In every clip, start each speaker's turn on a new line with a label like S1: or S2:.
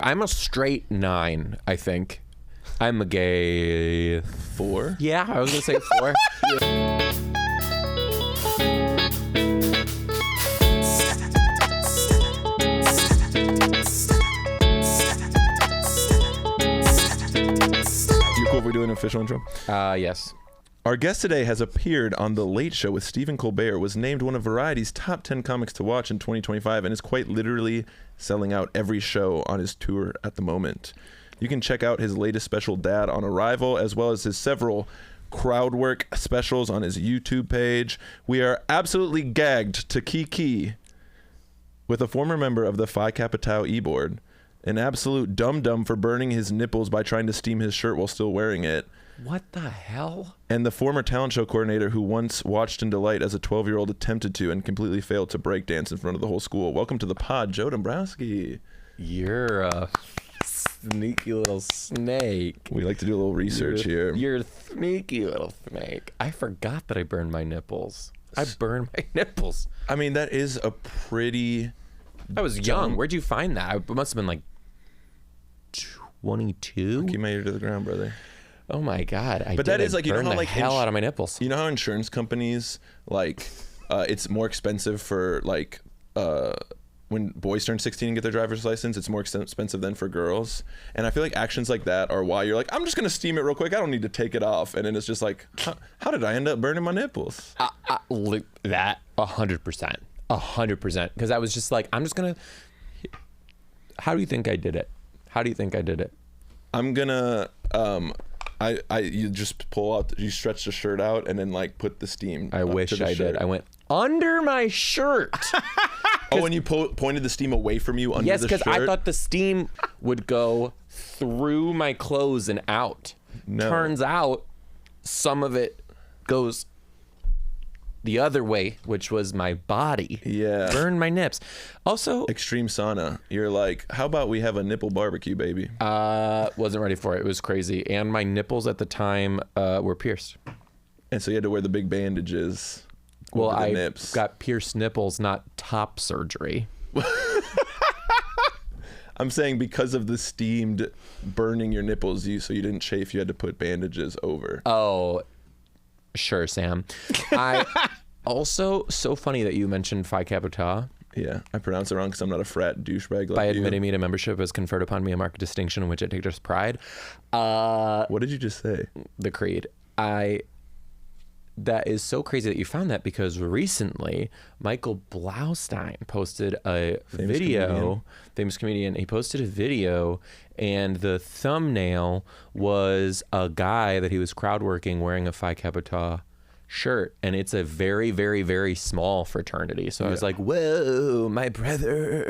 S1: I'm a straight 9, I think. I'm a gay
S2: 4?
S1: Yeah, I was gonna say 4.
S2: You cool if we do an official intro?
S1: Yes.
S2: Our guest today has appeared on The Late Show with Stephen Colbert, was named one of Variety's top 10 comics to watch in 2025, and is quite literally selling out every show on his tour at the moment. You can check out his latest special, Dad on Arrival, as well as his several crowd work specials on his YouTube page. We are absolutely gagged to Kiki with a former member of the Phi Kappa Tau E-Board, an absolute dum-dum for burning his nipples by trying to steam his shirt while still wearing it,
S1: What the hell?
S2: and the former talent show coordinator who once watched in delight as a 12-year-old attempted to and completely failed to break dance in front of the whole school. Welcome to the pod, Joe Dombrowski.
S1: You're a sneaky little snake.
S2: We like to do a little research here.
S1: You're a sneaky little snake. I forgot that I burned my nipples. I burned my nipples.
S2: I mean, that is a pretty...
S1: I was young. Where'd you find that? I must have been like 22.
S2: Keep my ear to the ground, brother.
S1: Oh my god!
S2: But that is like, you know how
S1: the
S2: like
S1: hell out of my nipples.
S2: You know how insurance companies like it's more expensive for like when boys turn 16 and get their driver's license, it's more expensive than for girls. And I feel like actions like that are why you're like, I'm just gonna steam it real quick. I don't need to take it off. And then it's just like, how did I end up burning my nipples?
S1: That 100%, 100%. Because I was just like, I'm just gonna. How do you think I did it? How do you think I did it?
S2: I'm gonna you just pull out, you stretch the shirt out and then like put the steam.
S1: I wish I did. I went under my shirt.
S2: Oh, and you pointed the steam away from you under
S1: Yes,
S2: the shirt?
S1: because I thought the steam would go through my clothes and out.
S2: No.
S1: Turns out some of it goes the other way, which was my body.
S2: Yeah.
S1: Burned my nips. Also,
S2: Extreme sauna. You're like, how about we have a nipple barbecue, baby?
S1: wasn't ready for it. It was crazy. And my nipples at the time were pierced.
S2: And so you had to wear the big bandages.
S1: Well,
S2: over the
S1: I
S2: nips.
S1: got pierced nipples, not top surgery.
S2: I'm saying because of the steamed burning your nipples, so you didn't chafe, you had to put bandages over.
S1: Oh, sure, Sam. I also, so funny that you mentioned Phi Kappa Tau.
S2: Yeah, I pronounced it wrong because I'm not a frat douchebag like
S1: By
S2: you.
S1: admitting me to membership has conferred upon me a marked distinction in which I take just pride.
S2: What did you just say?
S1: The creed. That is so crazy that you found that, because recently Michael Blaustein posted a famous comedian. He posted a video, and the thumbnail was a guy that he was crowd working wearing a Phi Kappa Tau shirt, and it's a very, very, very small fraternity. So I was like, whoa, my brother.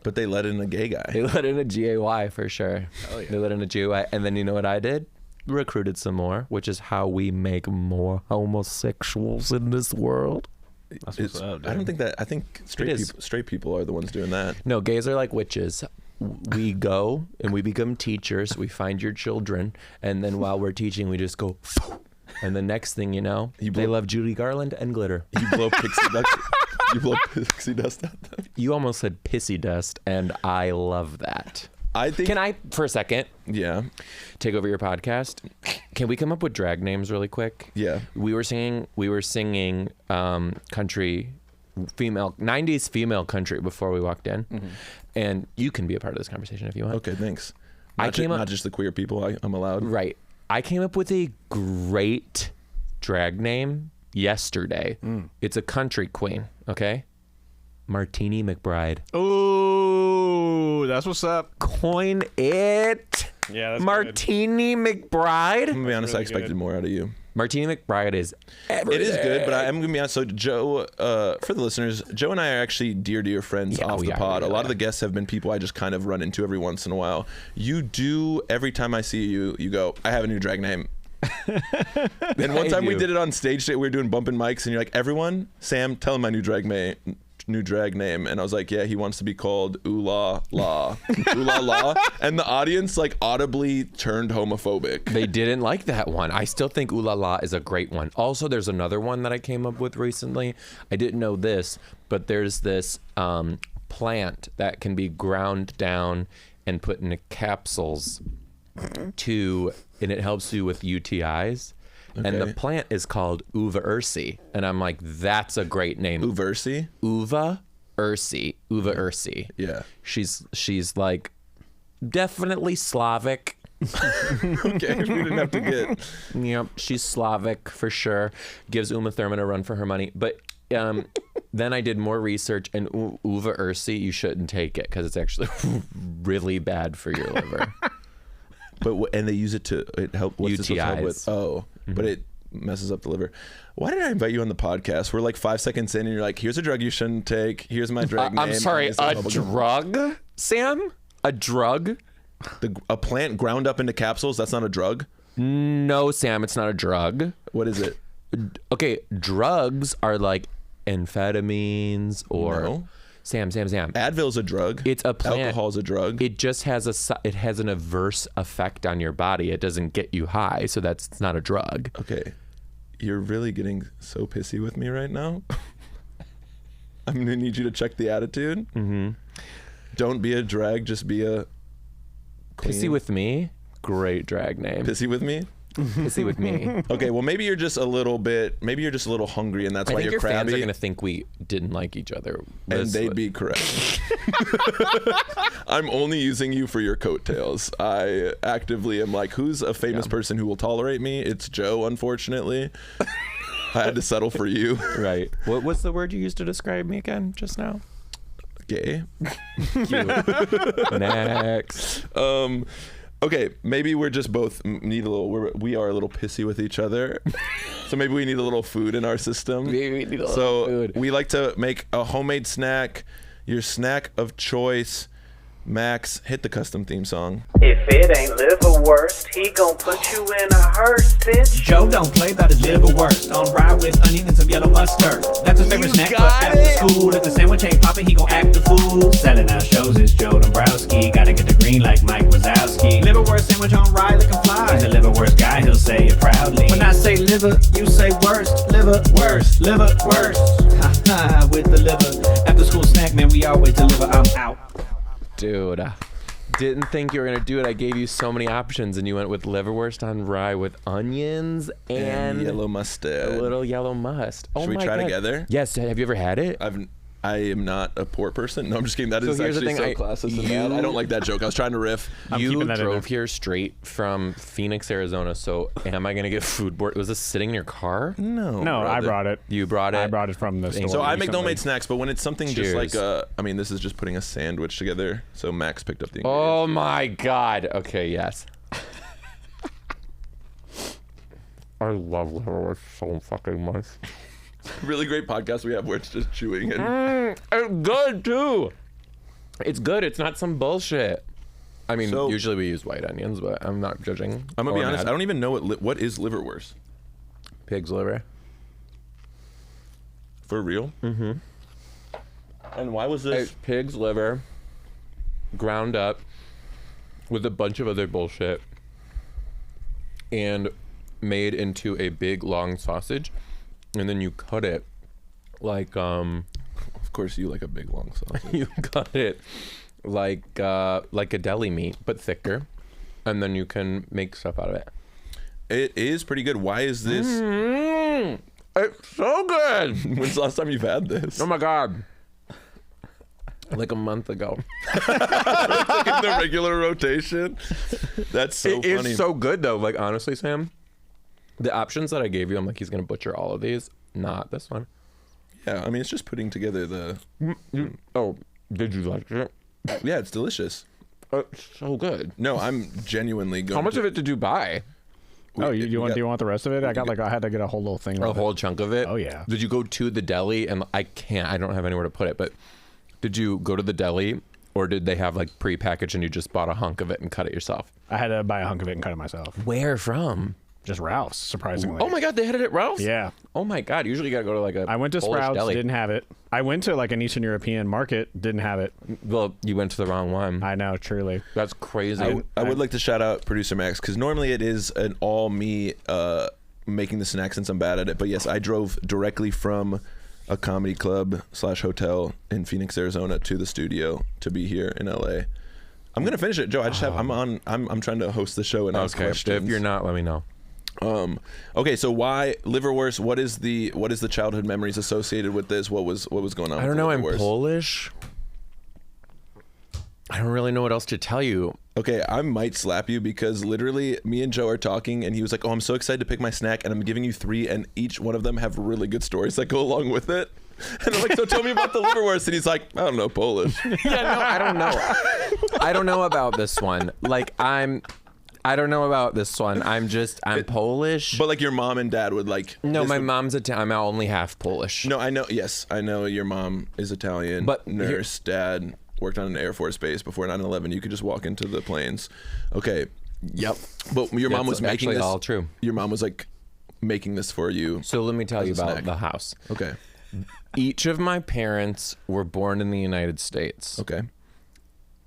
S2: But they let in a gay guy.
S1: They let in a GAY for sure.
S2: Hell yeah.
S1: They let in a GAY, and then you know what I did? Recruited some more, which is how we make more homosexuals in this world.
S3: That's what's up, dude.
S2: I don't think that. I think straight people are the ones doing that.
S1: No, gays are like witches. We go and we become teachers. We find your children, and then while we're teaching, we just go, and the next thing you know, they love Judy Garland and glitter.
S2: You blow pixie dust. You blow pixie dust at them.
S1: You almost said pissy dust, and I love that.
S2: I think.
S1: Can I, for a second,
S2: Yeah.
S1: take over your podcast? Can we come up with drag names really quick?
S2: Yeah.
S1: We were singing country, female 90s female country before we walked in. Mm-hmm. And you can be a part of this conversation if you want.
S2: Okay. Thanks.
S1: Not
S2: just the queer people. I'm allowed.
S1: Right. I came up with a great drag name yesterday. It's a country queen, okay? Martini McBride.
S3: Ooh, that's what's up.
S1: Coin it.
S3: Yeah, that's
S1: Martini McBride.
S2: I'm gonna be honest.
S3: really
S2: I expected
S3: good.
S2: more out of you.
S1: Martini McBride is everything.
S2: It is good, but I'm gonna be honest. So Joe, for the listeners, Joe and I are actually dear friends off the pod. A lot of the guests have been people I just kind of run into every once in a while. You do, every time I see you, you go, I have a new drag name. And one time we did it on stage. We were doing bumping mics, and you're like, everyone, Sam, tell him my new drag name. And I was like, yeah, he wants to be called Ooh La La. Ooh La La. And the audience like audibly turned homophobic.
S1: They didn't like that one. I still think Ooh La La is a great one. Also, there's another one that I came up with recently. I didn't know this, but there's this plant that can be ground down and put into capsules and it helps you with UTIs. Okay. And the plant is called Uva ursi. And I'm like, that's a great name.
S2: Uva ursi?
S1: Uva ursi.
S2: Yeah.
S1: She's like definitely Slavic.
S2: Okay, we didn't have to get.
S1: Yep, she's Slavic for sure. Gives Uma Thurman a run for her money. But then I did more research, and Uva ursi, you shouldn't take it because it's actually really bad for your liver.
S2: And they use it to help
S1: UTIs.
S2: But it messes up the liver. Why did I invite you on the podcast? We're like 5 seconds in, and you're like, "Here's a drug you shouldn't take. Here's my drug name."
S1: I'm sorry, a drug, Sam? A drug?
S2: A plant ground up into capsules? That's not a drug?
S1: No, Sam, it's not a drug.
S2: What is it?
S1: Okay, drugs are like amphetamines or...
S2: No.
S1: Sam.
S2: Advil's a drug.
S1: It's a plant.
S2: Alcohol's a drug.
S1: It just has an adverse effect on your body. It doesn't get you high, so it's not a drug.
S2: Okay. You're really getting so pissy with me right now. I'm going to need you to check the attitude.
S1: Mm-hmm.
S2: Don't be a drag, just be a queen.
S1: Pissy with me? Great drag name.
S2: Pissy with me?
S1: Pissy with me.
S2: Okay, well maybe you're just a little hungry and that's why you're crabby.
S1: Fans are going to think we didn't like each other.
S2: And they'd be correct. I'm only using you for your coattails. I actively am like, who's a famous person who will tolerate me? It's Joe, unfortunately. I had to settle for you.
S1: Right. What's the word you used to describe me again just now?
S2: Gay.
S1: Cute. Next.
S2: Okay, maybe we're just both we are a little pissy with each other. So maybe we need a little food in our system.
S1: Maybe we need a little food.
S2: We like to make a homemade snack, your snack of choice. Max, hit the custom theme song.
S4: If it ain't liverwurst, he gon' put you in a hearse, bitch.
S5: Joe don't play about his liverwurst. On rye with onion and some yellow mustard. That's his favorite snack, but after school, if the sandwich ain't poppin', he gon' act the fool. Selling out shows is Joe Dombrowski. Gotta get the green like Mike Wazowski. Liverwurst sandwich on rye looking fly. He's a liverwurst guy, he'll say it proudly. When I say liver, you say worst. Liverwurst, liverwurst. Ha ha, with the liver. After school snack, man, we always deliver. I'm out.
S1: Dude, didn't think you were going to do it. I gave you so many options, and you went with liverwurst on rye with onions and
S2: yellow mustard.
S1: A little yellow must.
S2: Should we try together?
S1: Yes. Have you ever had it?
S2: I am not a poor person. No, I'm just kidding. That is
S1: here's the
S2: actually
S1: thing,
S2: so classist and bad. I don't like that joke. I was trying to riff.
S1: You drove here straight from Phoenix, Arizona, so am I going to get food board? Was this sitting in your car?
S3: No, I brought it.
S1: You brought it?
S3: I brought it from the store.
S2: So I make homemade snacks, but when it's something
S1: Cheers.
S2: just like this is just putting a sandwich together. So Max picked up the ingredients.
S1: Oh my God. Okay, yes. I love liverwurst so fucking much.
S2: Really great podcast we have where it's just chewing and
S1: it's good too. It's good. It's not some bullshit. I mean, usually we use white onions, but I'm not judging.
S2: I'm gonna be honest. I don't even know what is liverwurst.
S1: Pig's liver.
S2: For real? Mm-hmm. And why was this?
S1: It's pig's liver, ground up with a bunch of other bullshit, and made into a big long sausage. And then you cut it like
S2: of course you like a big long sausage.
S1: You cut it like a deli meat but thicker, and then you can make stuff out of it.
S2: It is pretty good. Why is this?
S1: It's so good.
S2: When's the last time you've had this?
S1: Oh my God. Like a month ago.
S2: Like in the regular rotation. That's so funny.
S1: It is so good though. Like honestly, Sam, the options that I gave you, I'm like, he's gonna butcher all of these. Not this one.
S2: Yeah, I mean, it's just putting together the.
S1: Oh, did you like it?
S2: Yeah, it's delicious.
S1: It's so good.
S2: No, I'm genuinely going.
S1: How much of it did you buy?
S3: Do you want the rest of it? I had to get a whole little thing.
S1: A whole chunk of it?
S3: Oh yeah.
S1: Did you go to the deli? And I don't have anywhere to put it, but did you go to the deli, or did they have like pre-packaged and you just bought a hunk of it and cut it yourself?
S3: I had to buy a hunk of it and cut it myself.
S1: Where from?
S3: Just Ralph's, surprisingly.
S1: Oh my God, they had it at Ralph's?
S3: Yeah.
S1: Oh my God, usually you gotta go to like a
S3: I went to
S1: Polish
S3: Sprouts,
S1: deli.
S3: didn't have it. I went to like an Eastern European market, didn't have it.
S1: Well, you went to the wrong one.
S3: I know, truly.
S1: That's crazy.
S2: I would like to shout out producer Max because normally it is an all me making the snack since I'm bad at it. But yes, I drove directly from a comedy club / hotel in Phoenix, Arizona to the studio to be here in LA. I'm gonna finish it, Joe. I just have I'm trying to host the show and ask questions.
S1: If you're not, let me know.
S2: Okay, so why liverwurst? What is the childhood memories associated with this? What was going on?
S1: I don't know. I'm Polish. I don't really know what else to tell you.
S2: Okay, I might slap you because literally me and Joe are talking and he was like, "Oh, I'm so excited to pick my snack and I'm giving you 3 and each one of them have really good stories that go along with it." And I'm like, "So tell me about the liverwurst." And he's like, "I don't know, Polish."
S1: Yeah, no, I don't know. I don't know about this one. Like I don't know about this one. I'm Polish.
S2: But like your mom and dad would like.
S1: No, my mom's Italian. I'm only half Polish.
S2: No, I know. Yes, I know your mom is Italian.
S1: But
S2: nurse, dad worked on an Air Force base before 9/11. You could just walk into the planes. Okay.
S1: Yep.
S2: But your mom was making this.
S1: All true.
S2: Your mom was like making this for you.
S1: So let me tell you about
S2: snack.
S1: the house.
S2: Okay.
S1: Each of my parents were born in the United States.
S2: Okay.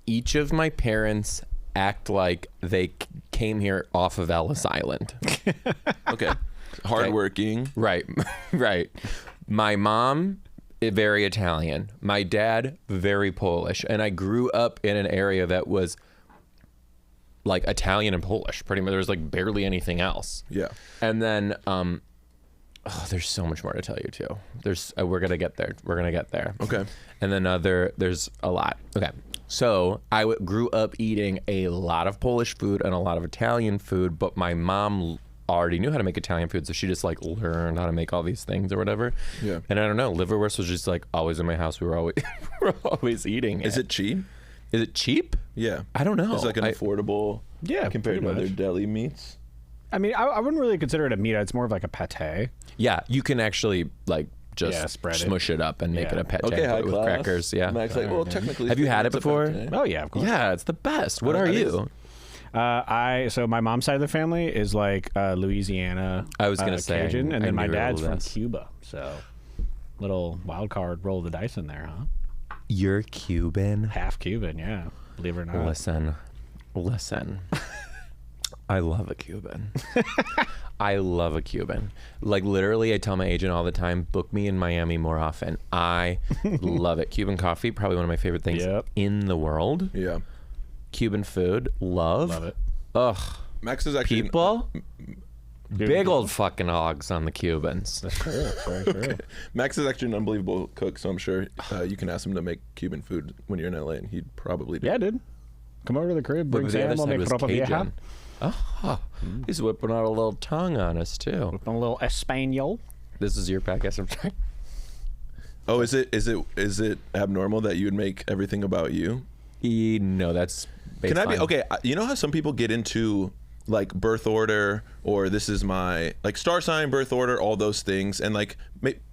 S1: Each of my parents act like they came here off of Ellis Island.
S2: Okay. Hardworking.
S1: Right. Right. My mom, very Italian. My dad, very Polish. And I grew up in an area that was like Italian and Polish. Pretty much. There was like barely anything else.
S2: Yeah.
S1: And then, there's so much more to tell you too. We're gonna get there.
S2: Okay.
S1: And then there's a lot. Okay. So I grew up eating a lot of Polish food and a lot of Italian food, but my mom already knew how to make Italian food, so she just like learned how to make all these things or whatever.
S2: Yeah.
S1: And I don't know, liverwurst was just like always in my house. We were always eating it.
S2: Is it cheap?
S1: Is it cheap?
S2: Yeah.
S1: I don't know.
S2: It's like an affordable.
S3: Yeah,
S2: compared to
S3: pretty
S2: other
S3: much.
S2: deli meats.
S3: I mean, I wouldn't really consider it a meat. It's more of like a pate.
S1: Yeah, you can actually like just
S3: spread it.
S1: smush it up and make it a pate.
S2: Okay, high
S1: with
S2: class.
S1: crackers. Yeah.
S2: Max, like, well, technically.
S1: Have you had it
S2: it's a
S1: before?
S2: pate.
S3: Oh yeah, of course.
S1: Yeah, it's the best. What are
S2: that
S1: you?
S3: So my mom's side of the family is like Louisiana.
S1: I was gonna say,
S3: Cajun, and
S1: I
S3: then my
S1: knew
S3: dad's
S1: all
S3: from
S1: this.
S3: Cuba. So little wild card, roll the dice in there, huh?
S1: You're Cuban.
S3: Half Cuban, yeah. Believe it or not.
S1: Listen. I love a Cuban. I love a Cuban. Like literally, I tell my agent all the time, book me in Miami more often. I love it. Cuban coffee, probably one of my favorite things in the world.
S2: Yeah.
S1: Cuban food, love
S3: it.
S1: Ugh.
S2: Max is actually.
S1: People, big old fucking hogs on the Cubans.
S3: That's cool. Very true.
S2: Max is actually an unbelievable cook, so I'm sure you can ask him to make Cuban food when you're in LA, and he'd probably do.
S3: Yeah, dude. Come over to the crib, bring
S1: But the other
S3: Sam, we'll
S1: side
S3: make
S1: was
S3: ropa vieja.
S1: Cajun. Oh, he's whipping out a little tongue on us too.
S3: A little Espanol.
S1: This is your podcast. I'm trying.
S2: Oh, is it abnormal that you would make everything about you?
S1: No, that's.
S2: Can I be
S1: baseline.
S2: okay? You know how some people get into like birth order, or this is my like star sign, birth order, all those things, and like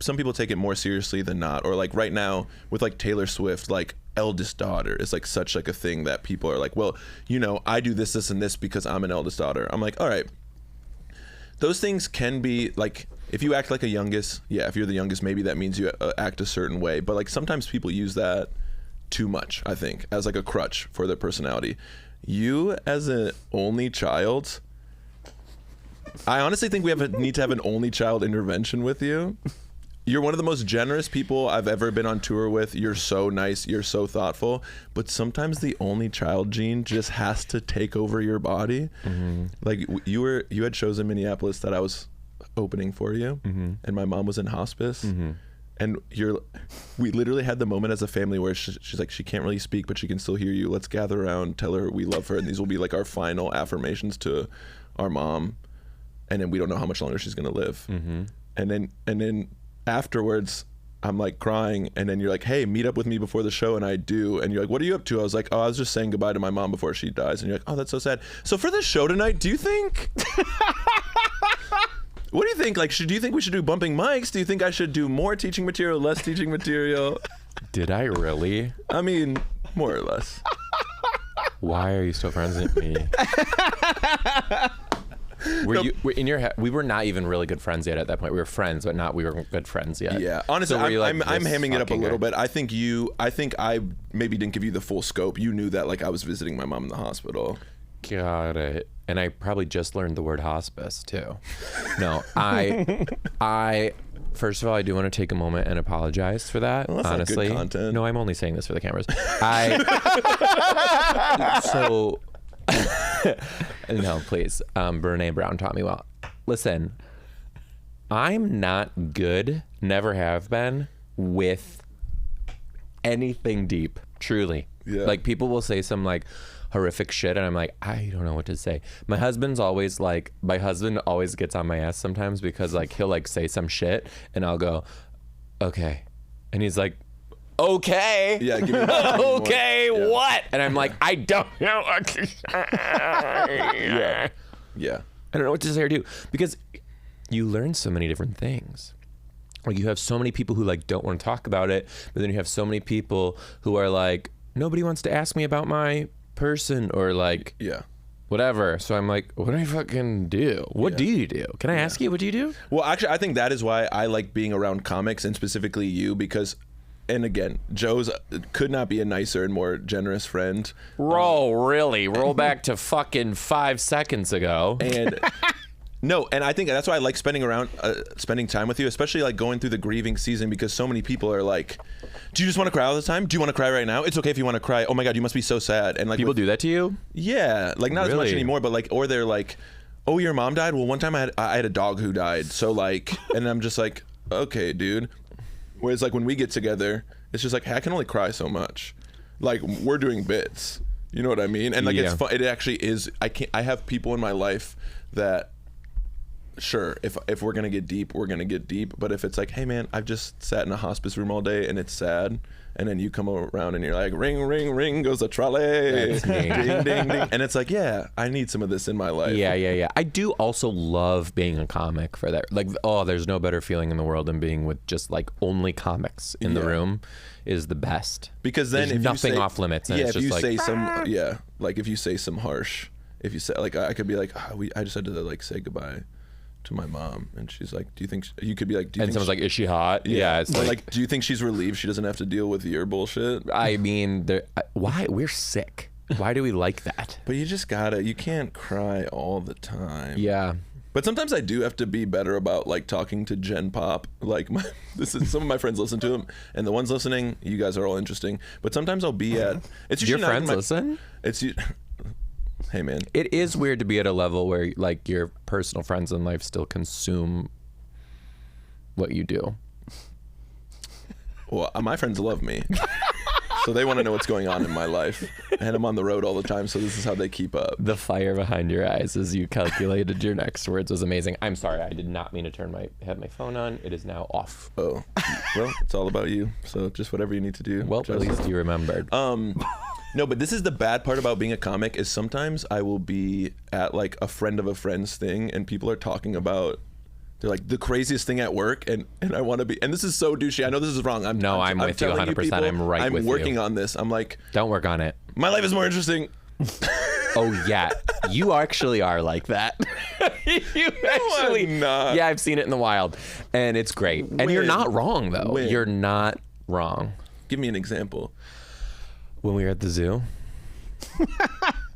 S2: some people take it more seriously than not. Or like right now with like Taylor Swift, like eldest daughter is like such like a thing that people are like, well, you know, I do this, and this because I'm an eldest daughter. I'm like, all right, those things can be like. If you act like a youngest, yeah, if you're the youngest, maybe that means you act a certain way. But like sometimes people use that too much, I think, as like a crutch for their personality. You as an only child, I honestly think we need to have an only child intervention with you. You're one of the most generous people I've ever been on tour with. You're so nice. You're so thoughtful. But sometimes the only child gene just has to take over your body. Mm-hmm. Like you had shows in Minneapolis that I was opening for you, and my mom was in hospice. And we literally had the moment as a family where she's like, she can't really speak, but she can still hear you. Let's gather around, tell her we love her, and these will be like our final affirmations to our mom. And then we don't know how much longer she's gonna live. And then afterwards, I'm like crying, and then you're like, hey, meet up with me before the show, and I do. And you're like, what are you up to? I was like, oh, I was just saying goodbye to my mom before she dies. And you're like, oh, that's so sad. So for the show tonight, do you think? What do you think? Like, do you think we should do bumping mics? Do you think I should do more teaching material, less teaching material?
S1: Did I really?
S2: I mean, more or less.
S1: Why are you still friends with me? Were in your head? We were not even really good friends yet at that point. We were friends, but we weren't good friends yet.
S2: Yeah, honestly,
S1: So were you like,
S2: I'm
S1: this
S2: hamming it up a
S1: fucking
S2: little
S1: guy?
S2: bit. I think I maybe didn't give you the full scope. You knew that like I was visiting my mom in the hospital.
S1: Got it. And I probably just learned the word hospice too. No, I First of all, I do want to take a moment and apologize for that.
S2: Well, that's not good
S1: honestly,
S2: content.
S1: no, I'm only saying this for the cameras. No, please. Brene Brown taught me well. Listen, I'm not good, never have been, with anything deep. Truly.
S2: Yeah.
S1: Like, people will say some like horrific shit and I'm like, I don't know what to say. My husband always gets on my ass sometimes because like he'll like say some shit and I'll go, okay. And he's like, okay.
S2: Yeah, give me
S1: okay,
S2: more. Yeah.
S1: what? And I'm like, I don't know what to say.
S2: Yeah.
S1: I don't know what to say or do, because you learn so many different things. Like, you have so many people who like don't want to talk about it, but then you have so many people who are like, nobody wants to ask me about my person, or like,
S2: Yeah.
S1: whatever. So I'm like, what do I fucking do? What do you do? Can I ask you, what do you do?
S2: Well, actually, I think that is why I like being around comics, and specifically you, because, and again, Joe's could not be a nicer and more generous friend.
S1: Roll back to fucking 5 seconds ago.
S2: And no, and I think that's why I like spending time with you, especially like going through the grieving season, because so many people are like, do you just want to cry all the time? Do you want to cry right now? It's okay if you want to cry. Oh my God, you must be so sad. And like,
S1: People do that to you?
S2: yeah, like not as much
S1: Really?
S2: anymore, but like, or they're like, oh, your mom died? Well, one time I had a dog who died. So like, and I'm just like, okay, dude. Whereas like when we get together, it's just like, hey, I can only cry so much. Like, we're doing bits. You know what I mean? And like, it's fun. It actually is. I have people in my life that, sure, if we're gonna get deep, we're gonna get deep. But if it's like, hey man, I've just sat in a hospice room all day and it's sad, and then you come around and you're like, ring, ring, ring goes the trolley,
S1: That's me.
S2: ding, ding, ding, and it's like, yeah, I need some of this in my life.
S1: Yeah. I do also love being a comic for that. Like, oh, there's no better feeling in the world than being with just like only comics in the room is the best.
S2: Because then
S1: there's
S2: if
S1: nothing
S2: you say,
S1: off limits. And
S2: yeah,
S1: it's
S2: if
S1: just
S2: you
S1: like,
S2: say some, like if you say some harsh, if you say like, I could be like, I just had to like say goodbye to my mom, and she's like, do you think you could be like, do you
S1: and
S2: think
S1: someone's like, is she hot? Yeah, it's
S2: But
S1: like,
S2: like, do you think she's relieved she doesn't have to deal with your bullshit?
S1: I mean, why we're sick? Why do we like that?
S2: But you just you can't cry all the time.
S1: Yeah.
S2: But sometimes I do have to be better about like talking to Gen Pop. Like, some of my friends listen to him, and the ones listening, you guys are all interesting. But sometimes I'll be at. It's
S1: Your
S2: usually
S1: friends listen?
S2: It's. Hey man.
S1: It is weird to be at a level where like your personal friends in life still consume what you do.
S2: Well, my friends love me. So they want to know what's going on in my life. And I'm on the road all the time, so this is how they keep up.
S1: The fire behind your eyes as you calculated your next words was amazing. I'm sorry, I did not mean to have my phone on. It is now off.
S2: Oh. Well, it's all about you. So just whatever you need to do.
S1: Well, at least you remembered.
S2: No, but this is the bad part about being a comic, is sometimes I will be at like a friend of a friend's thing, and people are talking about, they're like, the craziest thing at work, and I want to be, and this is so douchey. I know this is wrong. I'm
S1: with you 100%. I'm right with you.
S2: I'm working on this. I'm like,
S1: Don't work on it.
S2: my life is more interesting.
S1: Oh yeah, you actually are like that. You actually,
S2: I'm not.
S1: Yeah, I've seen it in the wild, and it's great. And you're not wrong though.
S2: When?
S1: You're not wrong.
S2: Give me an example.
S1: When we were at the zoo.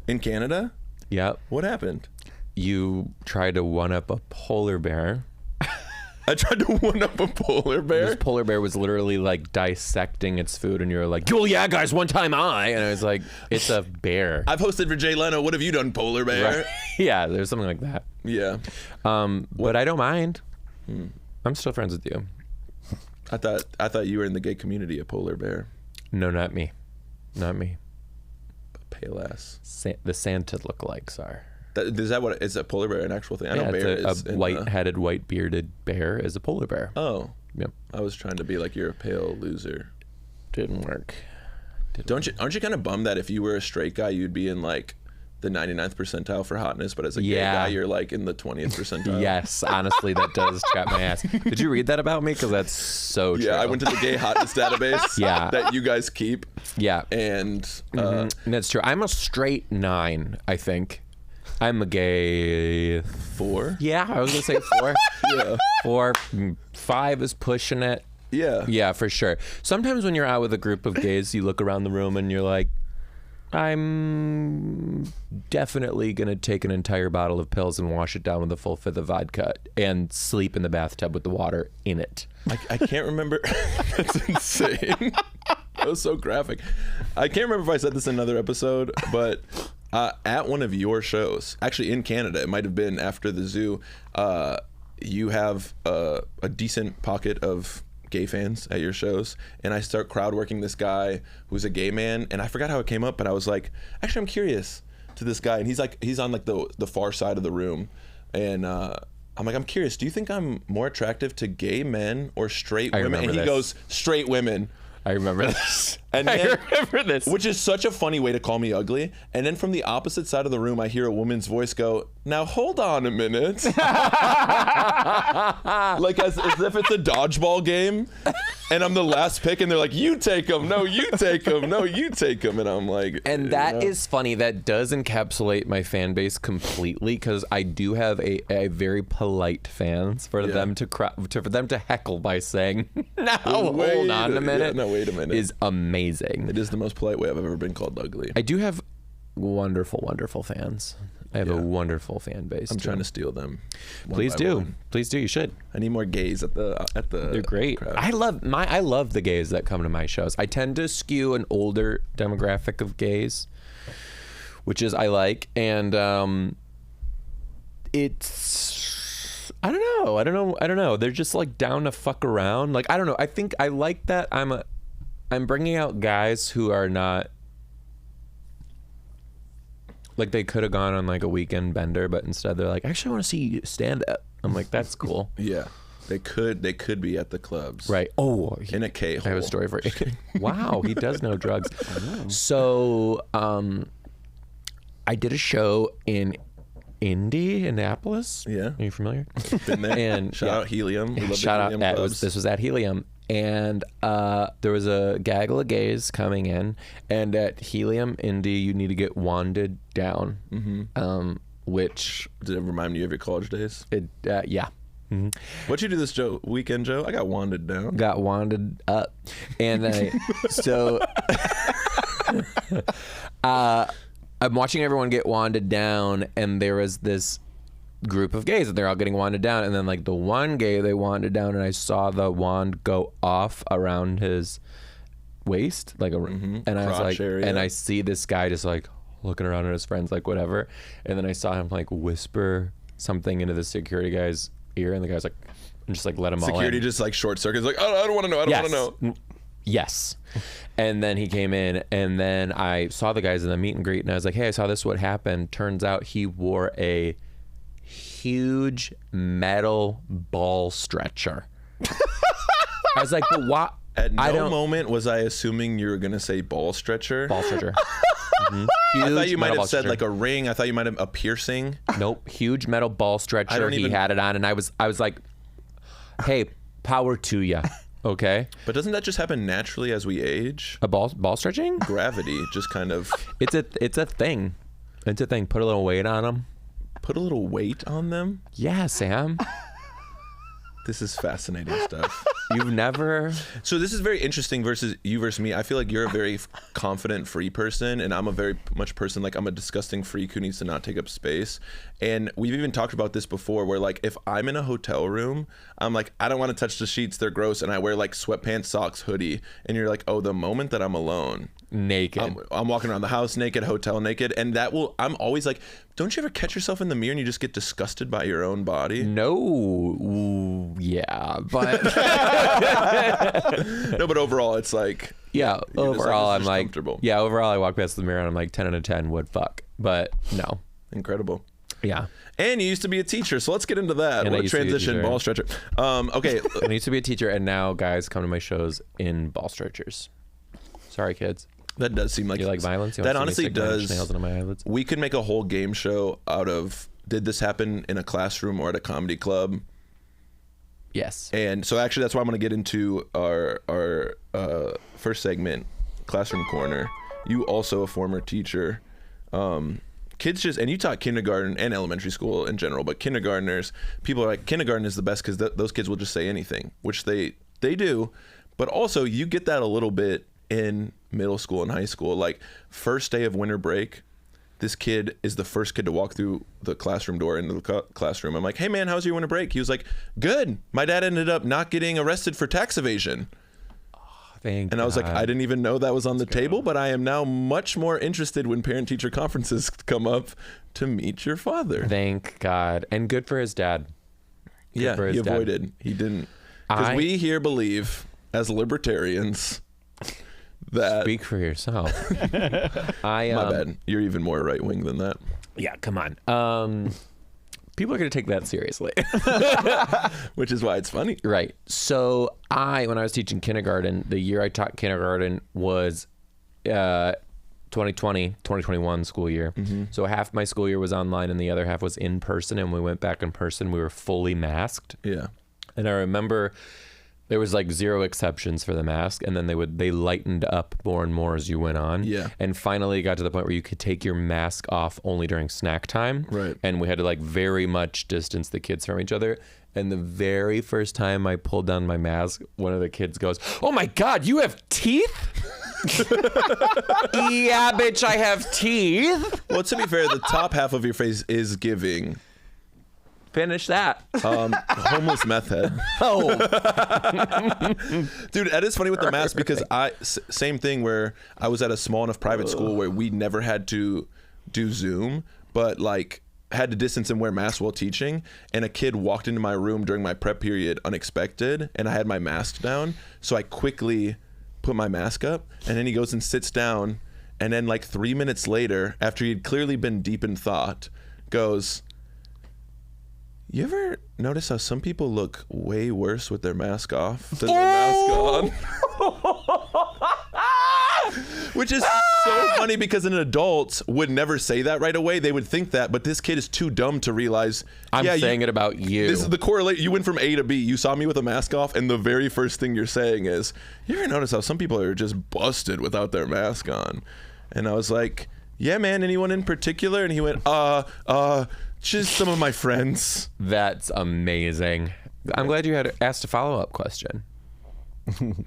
S2: In Canada?
S1: Yep.
S2: What happened?
S1: You tried to one up a polar bear.
S2: I tried to one up a polar bear.
S1: This polar bear was literally like dissecting its food, and you're like, "Oh yeah, guys, one time and I was like, "It's a bear."
S2: I've hosted for Jay Leno. What have you done, polar bear?
S1: Right. Yeah, there's something like that.
S2: Yeah.
S1: But I don't mind. I'm still friends with you.
S2: I thought you were in the gay community a polar bear.
S1: No, not me. Not me.
S2: Pale ass.
S1: The Santa lookalikes are.
S2: Is that what is a polar bear an actual thing? I know bear
S1: it's
S2: is
S1: a white-headed, white-bearded bear is a polar bear.
S2: Oh.
S1: Yep.
S2: I was trying to be like, you're a pale loser.
S1: Didn't work.
S2: Aren't you kind of bummed that if you were a straight guy, you'd be in like the 99th percentile for hotness, but as a gay guy, you're like in the 20th percentile?
S1: Yes, honestly, that does trap my ass. Did you read that about me? Because that's so true.
S2: Yeah, I went to the gay hotness database that you guys keep.
S1: Yeah.
S2: And
S1: that's true. I'm a straight 9, I think. I'm a gay
S2: 4.
S1: Yeah, I was going to say 4.
S2: Yeah.
S1: 4. 5 is pushing it.
S2: Yeah.
S1: Yeah, for sure. Sometimes when you're out with a group of gays, you look around the room and you're like, I'm definitely gonna take an entire bottle of pills and wash it down with a full fifth of vodka and sleep in the bathtub with the water in it.
S2: I can't remember. That's insane. That was so graphic. I can't remember if I said this in another episode, but at one of your shows, actually in Canada, it might have been after the zoo, you have a decent pocket of gay fans at your shows, and I start crowd working this guy who's a gay man, and I forgot how it came up, but I was like, actually I'm curious to this guy, and he's on like the far side of the room, and I'm like, I'm curious, do you think I'm more attractive to gay men or straight women? And he goes, straight women.
S1: I remember this.
S2: And
S1: I
S2: then,
S1: remember this.
S2: Which is such a funny way to call me ugly. And then from the opposite side of the room, I hear a woman's voice go, now hold on a minute. Like as if it's a dodgeball game. And I'm the last pick, and they're like, you take him. No, you take him. No, you take him. And I'm like...
S1: And that is funny. That does encapsulate my fan base completely, because I do have a very polite fans for them for them to heckle by saying, no, hold on a minute.
S2: Yeah, no, wait a minute.
S1: Is amazing.
S2: It is the most polite way I've ever been called ugly.
S1: I do have wonderful, wonderful fans. I have a wonderful fan base.
S2: I'm trying to steal them.
S1: Please do. Please do. You should.
S2: I need more gays at the.
S1: They're great.
S2: Crowd.
S1: I love the gays that come to my shows. I tend to skew an older demographic of gays, which is I like, and it's I don't know. They're just like down to fuck around. Like I don't know. I think I like that. I'm bringing out guys who are not. Like they could have gone on like a weekend bender, but instead they're like, actually I want to see you stand up. I'm like, that's cool.
S2: Yeah. They could be at the clubs.
S1: Right. Oh,
S2: in a K-hole.
S1: I have a story for you. Wow, he does know drugs. So I did a show in Indianapolis.
S2: Yeah.
S1: Are you familiar?
S2: Been there.
S1: And
S2: shout out Helium. We love
S1: shout
S2: the
S1: out
S2: Helium clubs.
S1: this was at Helium. And there was a gaggle of gays coming in, and at Helium Indy you need to get wanded down. Mm-hmm. Which
S2: did it remind you of your college days?
S1: It yeah. Mm-hmm.
S2: What'd you do this weekend, Joe? I got wanded down.
S1: Got wanded up, and I'm watching everyone get wanded down, and there was this group of gays that they're all getting wanded down, and then like the one gay they wanded down, and I saw the wand go off around his waist, like and I was like,
S2: area.
S1: and I see this guy just like looking around at his friends, like whatever, and then I saw him like whisper something into the security guy's ear, and the guy's like, just like let him all in.
S2: Security just like short circuits, like I don't want to know. I don't want to know.
S1: Yes. And then he came in, and then I saw the guys in the meet and greet, and I was like, hey, I saw this. What happened? Turns out he wore a huge metal ball stretcher. I was like, but what?
S2: At no moment was I assuming you were going to say ball stretcher.
S1: Ball stretcher. Mm-hmm.
S2: I thought you might have said like a ring. I thought you might have a piercing.
S1: Nope. Huge metal ball stretcher. He had it on, and I was like, hey, power to ya. Okay.
S2: But doesn't that just happen naturally as we age?
S1: A ball stretching?
S2: Gravity just kind of.
S1: It's a thing. It's a thing. Put a little weight on them.
S2: Put a little weight on them?
S1: Yeah, Sam.
S2: This is fascinating stuff.
S1: You've never...
S2: So this is very interesting versus me. I feel like you're a very confident, free person, and I'm a very much person, like I'm a disgusting freak who needs to not take up space. And we've even talked about this before, where like if I'm in a hotel room, I'm like, I don't want to touch the sheets, they're gross, and I wear like sweatpants, socks, hoodie. And you're like, oh, the moment that I'm alone...
S1: Naked.
S2: I'm walking around the house naked, hotel naked, and I'm always like, don't you ever catch yourself in the mirror and you just get disgusted by your own body?
S1: No. Ooh, yeah, but
S2: no, but overall it's like
S1: overall I'm like
S2: comfortable.
S1: Overall I walk past the mirror and I'm like 10 out of 10 would fuck, but no.
S2: Incredible.
S1: Yeah.
S2: And you used to be a teacher, so let's get into that.
S1: And
S2: what transition, ball stretcher. Okay.
S1: I used to be a teacher, and now guys come to my shows in ball stretchers. Sorry, kids.
S2: That does seem like...
S1: You like violence? You
S2: that honestly does.
S1: Nails into my eyelids?
S2: We could make a whole game show out of, did this happen in a classroom or at a comedy club?
S1: Yes.
S2: And so actually that's why I'm going to get into our first segment, Classroom Corner. You also a former teacher. Kids just, and you taught kindergarten and elementary school in general, but kindergartners, people are like, kindergarten is the best because those kids will just say anything, which they do. But also you get that a little bit in middle school and high school. Like first day of winter break, this kid is the first kid to walk through the classroom door into the classroom. I'm like, hey man, how's your winter break? He was like, good. My dad ended up not getting arrested for tax evasion.
S1: Thank
S2: and I was like,
S1: God.
S2: I didn't even know that was on the table, but I am now much more interested when parent-teacher conferences come up to meet your father.
S1: Thank God. And good for his dad.
S2: Yeah, he avoided. He didn't. Because we here believe, as libertarians, that...
S1: Speak for yourself.
S2: My bad. You're even more right-wing than that.
S1: Yeah, come on. People are going to take that seriously.
S2: Which is why it's funny.
S1: Right. So when I was teaching kindergarten, the year I taught kindergarten was 2020-2021 school year. Mm-hmm. So half my school year was online and the other half was in person. And we went back in person. We were fully masked.
S2: Yeah.
S1: And I remember there was like 0 exceptions for the mask, and then they lightened up more and more as you went on.
S2: Yeah.
S1: And finally it got to the point where you could take your mask off only during snack time.
S2: Right.
S1: And we had to like very much distance the kids from each other. And the very first time I pulled down my mask, one of the kids goes, "Oh my God, you have teeth?" Yeah, bitch, I have teeth.
S2: Well, to be fair, the top half of your face is giving.
S1: Finish that.
S2: Homeless meth head.
S1: Oh.
S2: Dude, that is funny with the mask because same thing where I was at a small enough private school where we never had to do Zoom, but like had to distance and wear masks while teaching. And a kid walked into my room during my prep period unexpected, and I had my mask down. So I quickly put my mask up, and then he goes and sits down. And then like 3 minutes later, after he'd clearly been deep in thought, goes, "You ever notice how some people look way worse with their mask off than their mask on?" Which is so funny because an adult would never say that right away. They would think that, but this kid is too dumb to realize.
S1: I'm saying it about you.
S2: This is the correlation. You went from A to B. You saw me with a mask off, and the very first thing you're saying is, "You ever notice how some people are just busted without their mask on?" And I was like, "Yeah, man. Anyone in particular?" And he went, just some of my friends."
S1: That's amazing. I'm glad you had asked a follow-up question.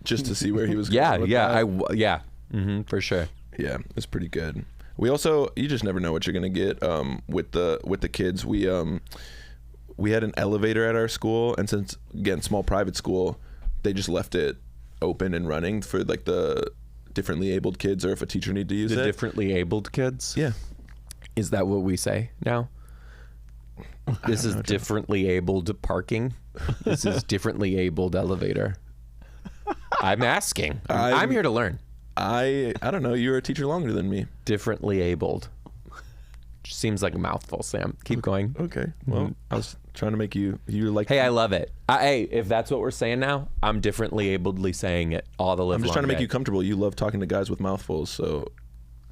S2: Just to see where he was going with that.
S1: For sure.
S2: Yeah, it's pretty good. We also, you just never know what you're gonna get with the kids. We had an elevator at our school, and since again small private school, they just left it open and running for like the differently abled kids, or if a teacher need to use it.
S1: The differently abled kids?
S2: Yeah.
S1: Is that what we say now? This is differently abled parking. This is differently abled elevator. I'm asking. I'm here to learn.
S2: I don't know. You were a teacher longer than me.
S1: Differently abled. Seems like a mouthful, Sam. Keep going.
S2: Okay. Well, I was trying to make you like.
S1: Hey, I love it. Hey, if that's what we're saying now, I'm differently abledly saying it all the live
S2: I'm just
S1: long
S2: trying to make
S1: day.
S2: you comfortable. You love talking to guys with mouthfuls, so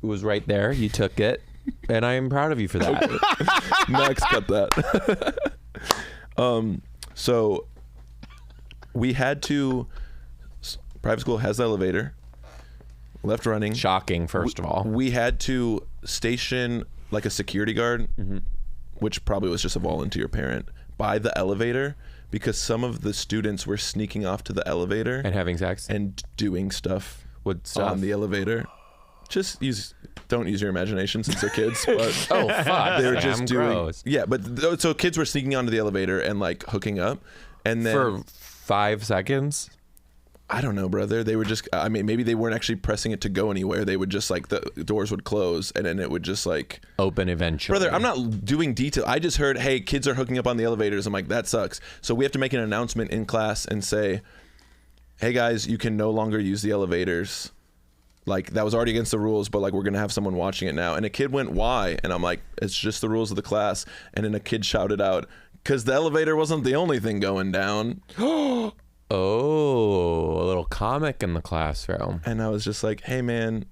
S1: It was right there. You took it, and I am proud of you for that.
S2: Max, cut that. So we had to. Private school has the elevator. Left running.
S1: Shocking, first of all.
S2: We had to station like a security guard, which probably was just a volunteer parent, by the elevator because some of the students were sneaking off to the elevator
S1: And having sex.
S2: and doing stuff
S1: What stuff?
S2: on the elevator. Just don't use your imagination since they're kids. But
S1: Oh, fuck.
S2: they were
S1: Sam,
S2: just doing.
S1: gross.
S2: Yeah, but so kids were sneaking onto the elevator and like hooking up, and then
S1: For 5 seconds?
S2: I don't know, brother. They were just, I mean, maybe they weren't actually pressing it to go anywhere. They would just like, the doors would close and then it would just like
S1: Open eventually.
S2: Brother, I'm not doing detail. I just heard, hey, kids are hooking up on the elevators. I'm like, that sucks. So we have to make an announcement in class and say, hey guys, you can no longer use the elevators. Like that was already against the rules, but like we're going to have someone watching it now. And a kid went, why? And I'm like, it's just the rules of the class. And then a kid shouted out, because the elevator wasn't the only thing going down.
S1: Oh, a little comic in the classroom.
S2: And I was just like, hey man,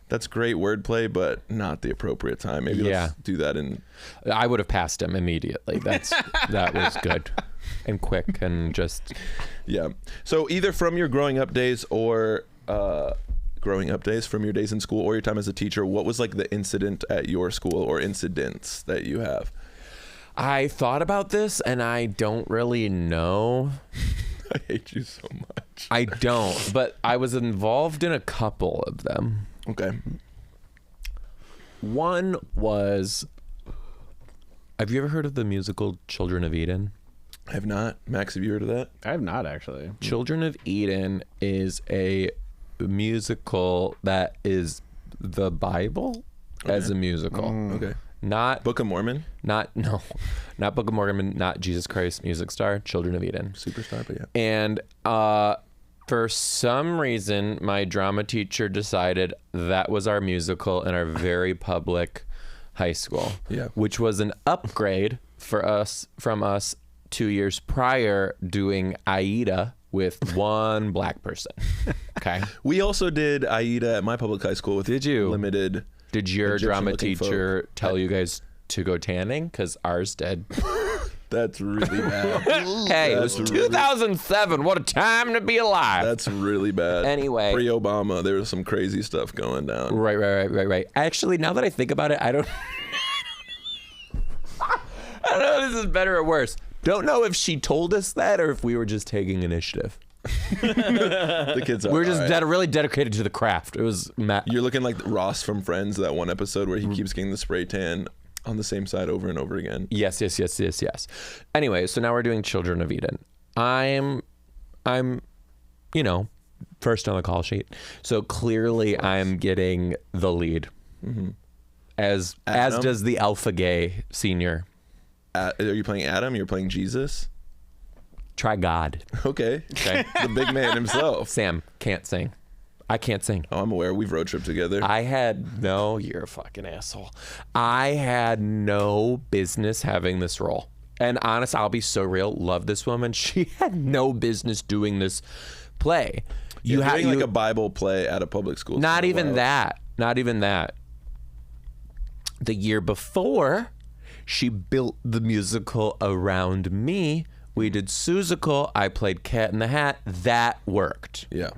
S2: that's great wordplay, but not the appropriate time. Maybe let's do that in.
S1: I would have passed him immediately. That was good and quick and just.
S2: Yeah. So either from your growing up days or growing up days, from your days in school or your time as a teacher, what was like the incident at your school or incidents that you have?
S1: I thought about this and I don't really know.
S2: I hate you so much.
S1: I don't, but I was involved in a couple of them.
S2: Okay.
S1: One was, have you ever heard of the musical Children of Eden?
S2: I have not. Max, have you heard of that?
S3: I have not actually.
S1: Children of Eden is a musical that is the Bible as a musical.
S2: Okay.
S1: Not
S2: Book of Mormon?
S1: not Book of Mormon, not Jesus Christ Music Star, Children of Eden.
S2: Superstar, but yeah.
S1: And for some reason, my drama teacher decided that was our musical in our very public high school.
S2: Yeah.
S1: Which was an upgrade for us from us 2 years prior doing Aida with one black person. Okay.
S2: We also did Aida at my public high school with
S1: Did you?
S2: limited.
S1: Did your drama
S2: Egyptian-looking
S1: teacher
S2: folk.
S1: tell you guys to go tanning? Because ours did.
S2: That's really bad.
S1: Hey, it was
S2: That's really-
S1: 2007. What a time to be alive.
S2: That's really bad.
S1: Anyway.
S2: Pre-Obama, there was some crazy stuff going down.
S1: Right. Actually, now that I think about it, I don't know if this is better or worse. Don't know if she told us that or if we were just taking initiative.
S2: The kids are
S1: We were just
S2: all right.
S1: really dedicated to the craft. It was
S2: You're looking like Ross from Friends, that one episode where he keeps getting the spray tan on the same side over and over again.
S1: Yes. Anyway, so now we're doing Children of Eden. I'm, first on the call sheet. So clearly I'm getting the lead. As
S2: Adam?
S1: does the alpha gay senior.
S2: Are you playing Adam? You're playing Jesus?
S1: Try God.
S2: Okay.
S1: Okay.
S2: The big man himself.
S1: Sam can't sing. I can't sing.
S2: Oh, I'm aware. We've road tripped together.
S1: You're a fucking asshole. I had no business having this role. And honest, I'll be so real. Love this woman. She had no business doing this play.
S2: You're doing like a Bible play at a public school.
S1: Not even that. Not even that. The year before, she built the musical around me. We did Seussical. I played Cat in the Hat. That worked.
S2: Yeah.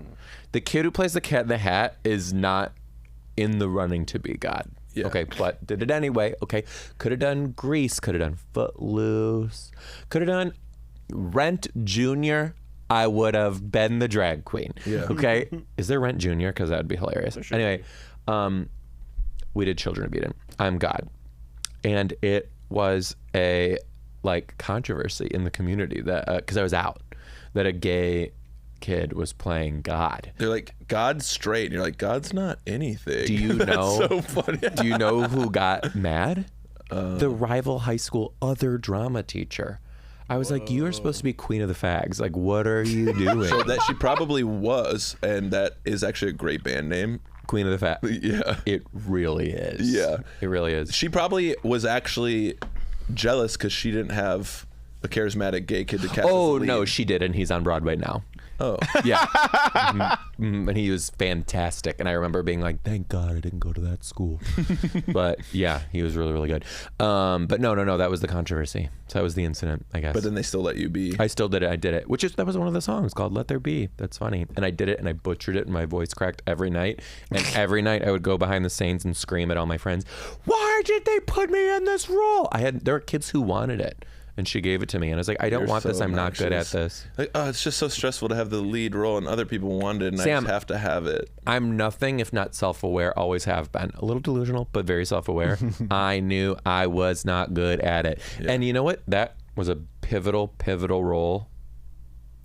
S1: The kid who plays the Cat in the Hat is not in the running to be God.
S2: Yeah.
S1: Okay, but did it anyway. Okay, could have done Grease. Could have done Footloose. Could have done Rent Jr. I would have been the drag queen.
S2: Yeah.
S1: Okay. Is there Rent Jr.? Because that would be hilarious. Anyway, we did Children of Eden. I'm God, and it was a controversy in the community that because I was out that a gay kid was playing God.
S2: They're like, God's straight. And you're like, God's not anything.
S1: Do you know?
S2: That's so funny.
S1: Do you know who got mad? The rival high school other drama teacher. I was like, you are supposed to be queen of the fags. Like, what are you doing?
S2: So that she probably was, and that is actually a great band name.
S1: Queen of the fat.
S2: Yeah.
S1: It really is.
S2: Yeah.
S1: It really is.
S2: She probably was actually jealous because she didn't have a charismatic gay kid to cast.
S1: Oh,
S2: as the
S1: no,
S2: lead.
S1: she did, and he's on Broadway now.
S2: Oh.
S1: Yeah. And he was fantastic. And I remember being like, thank God I didn't go to that school. But yeah, he was really, really good. But no, that was the controversy. So that was the incident, I guess.
S2: But then they still let you be.
S1: I still did it. I did it. That was one of the songs called Let There Be. That's funny. And I did it and I butchered it and my voice cracked every night. And every night I would go behind the scenes and scream at all my friends, why did they put me in this role? There were kids who wanted it. And she gave it to me. And I was like, I don't
S2: You're
S1: want this.
S2: so
S1: I'm not good at
S2: obnoxious.
S1: this.
S2: Like, oh, it's just so stressful to have the lead role and other people wanted it and
S1: Sam,
S2: I just have to have it.
S1: I'm nothing if not self-aware, always have been. A little delusional, but very self-aware. I knew I was not good at it.
S2: Yeah.
S1: And you know what? That was a pivotal role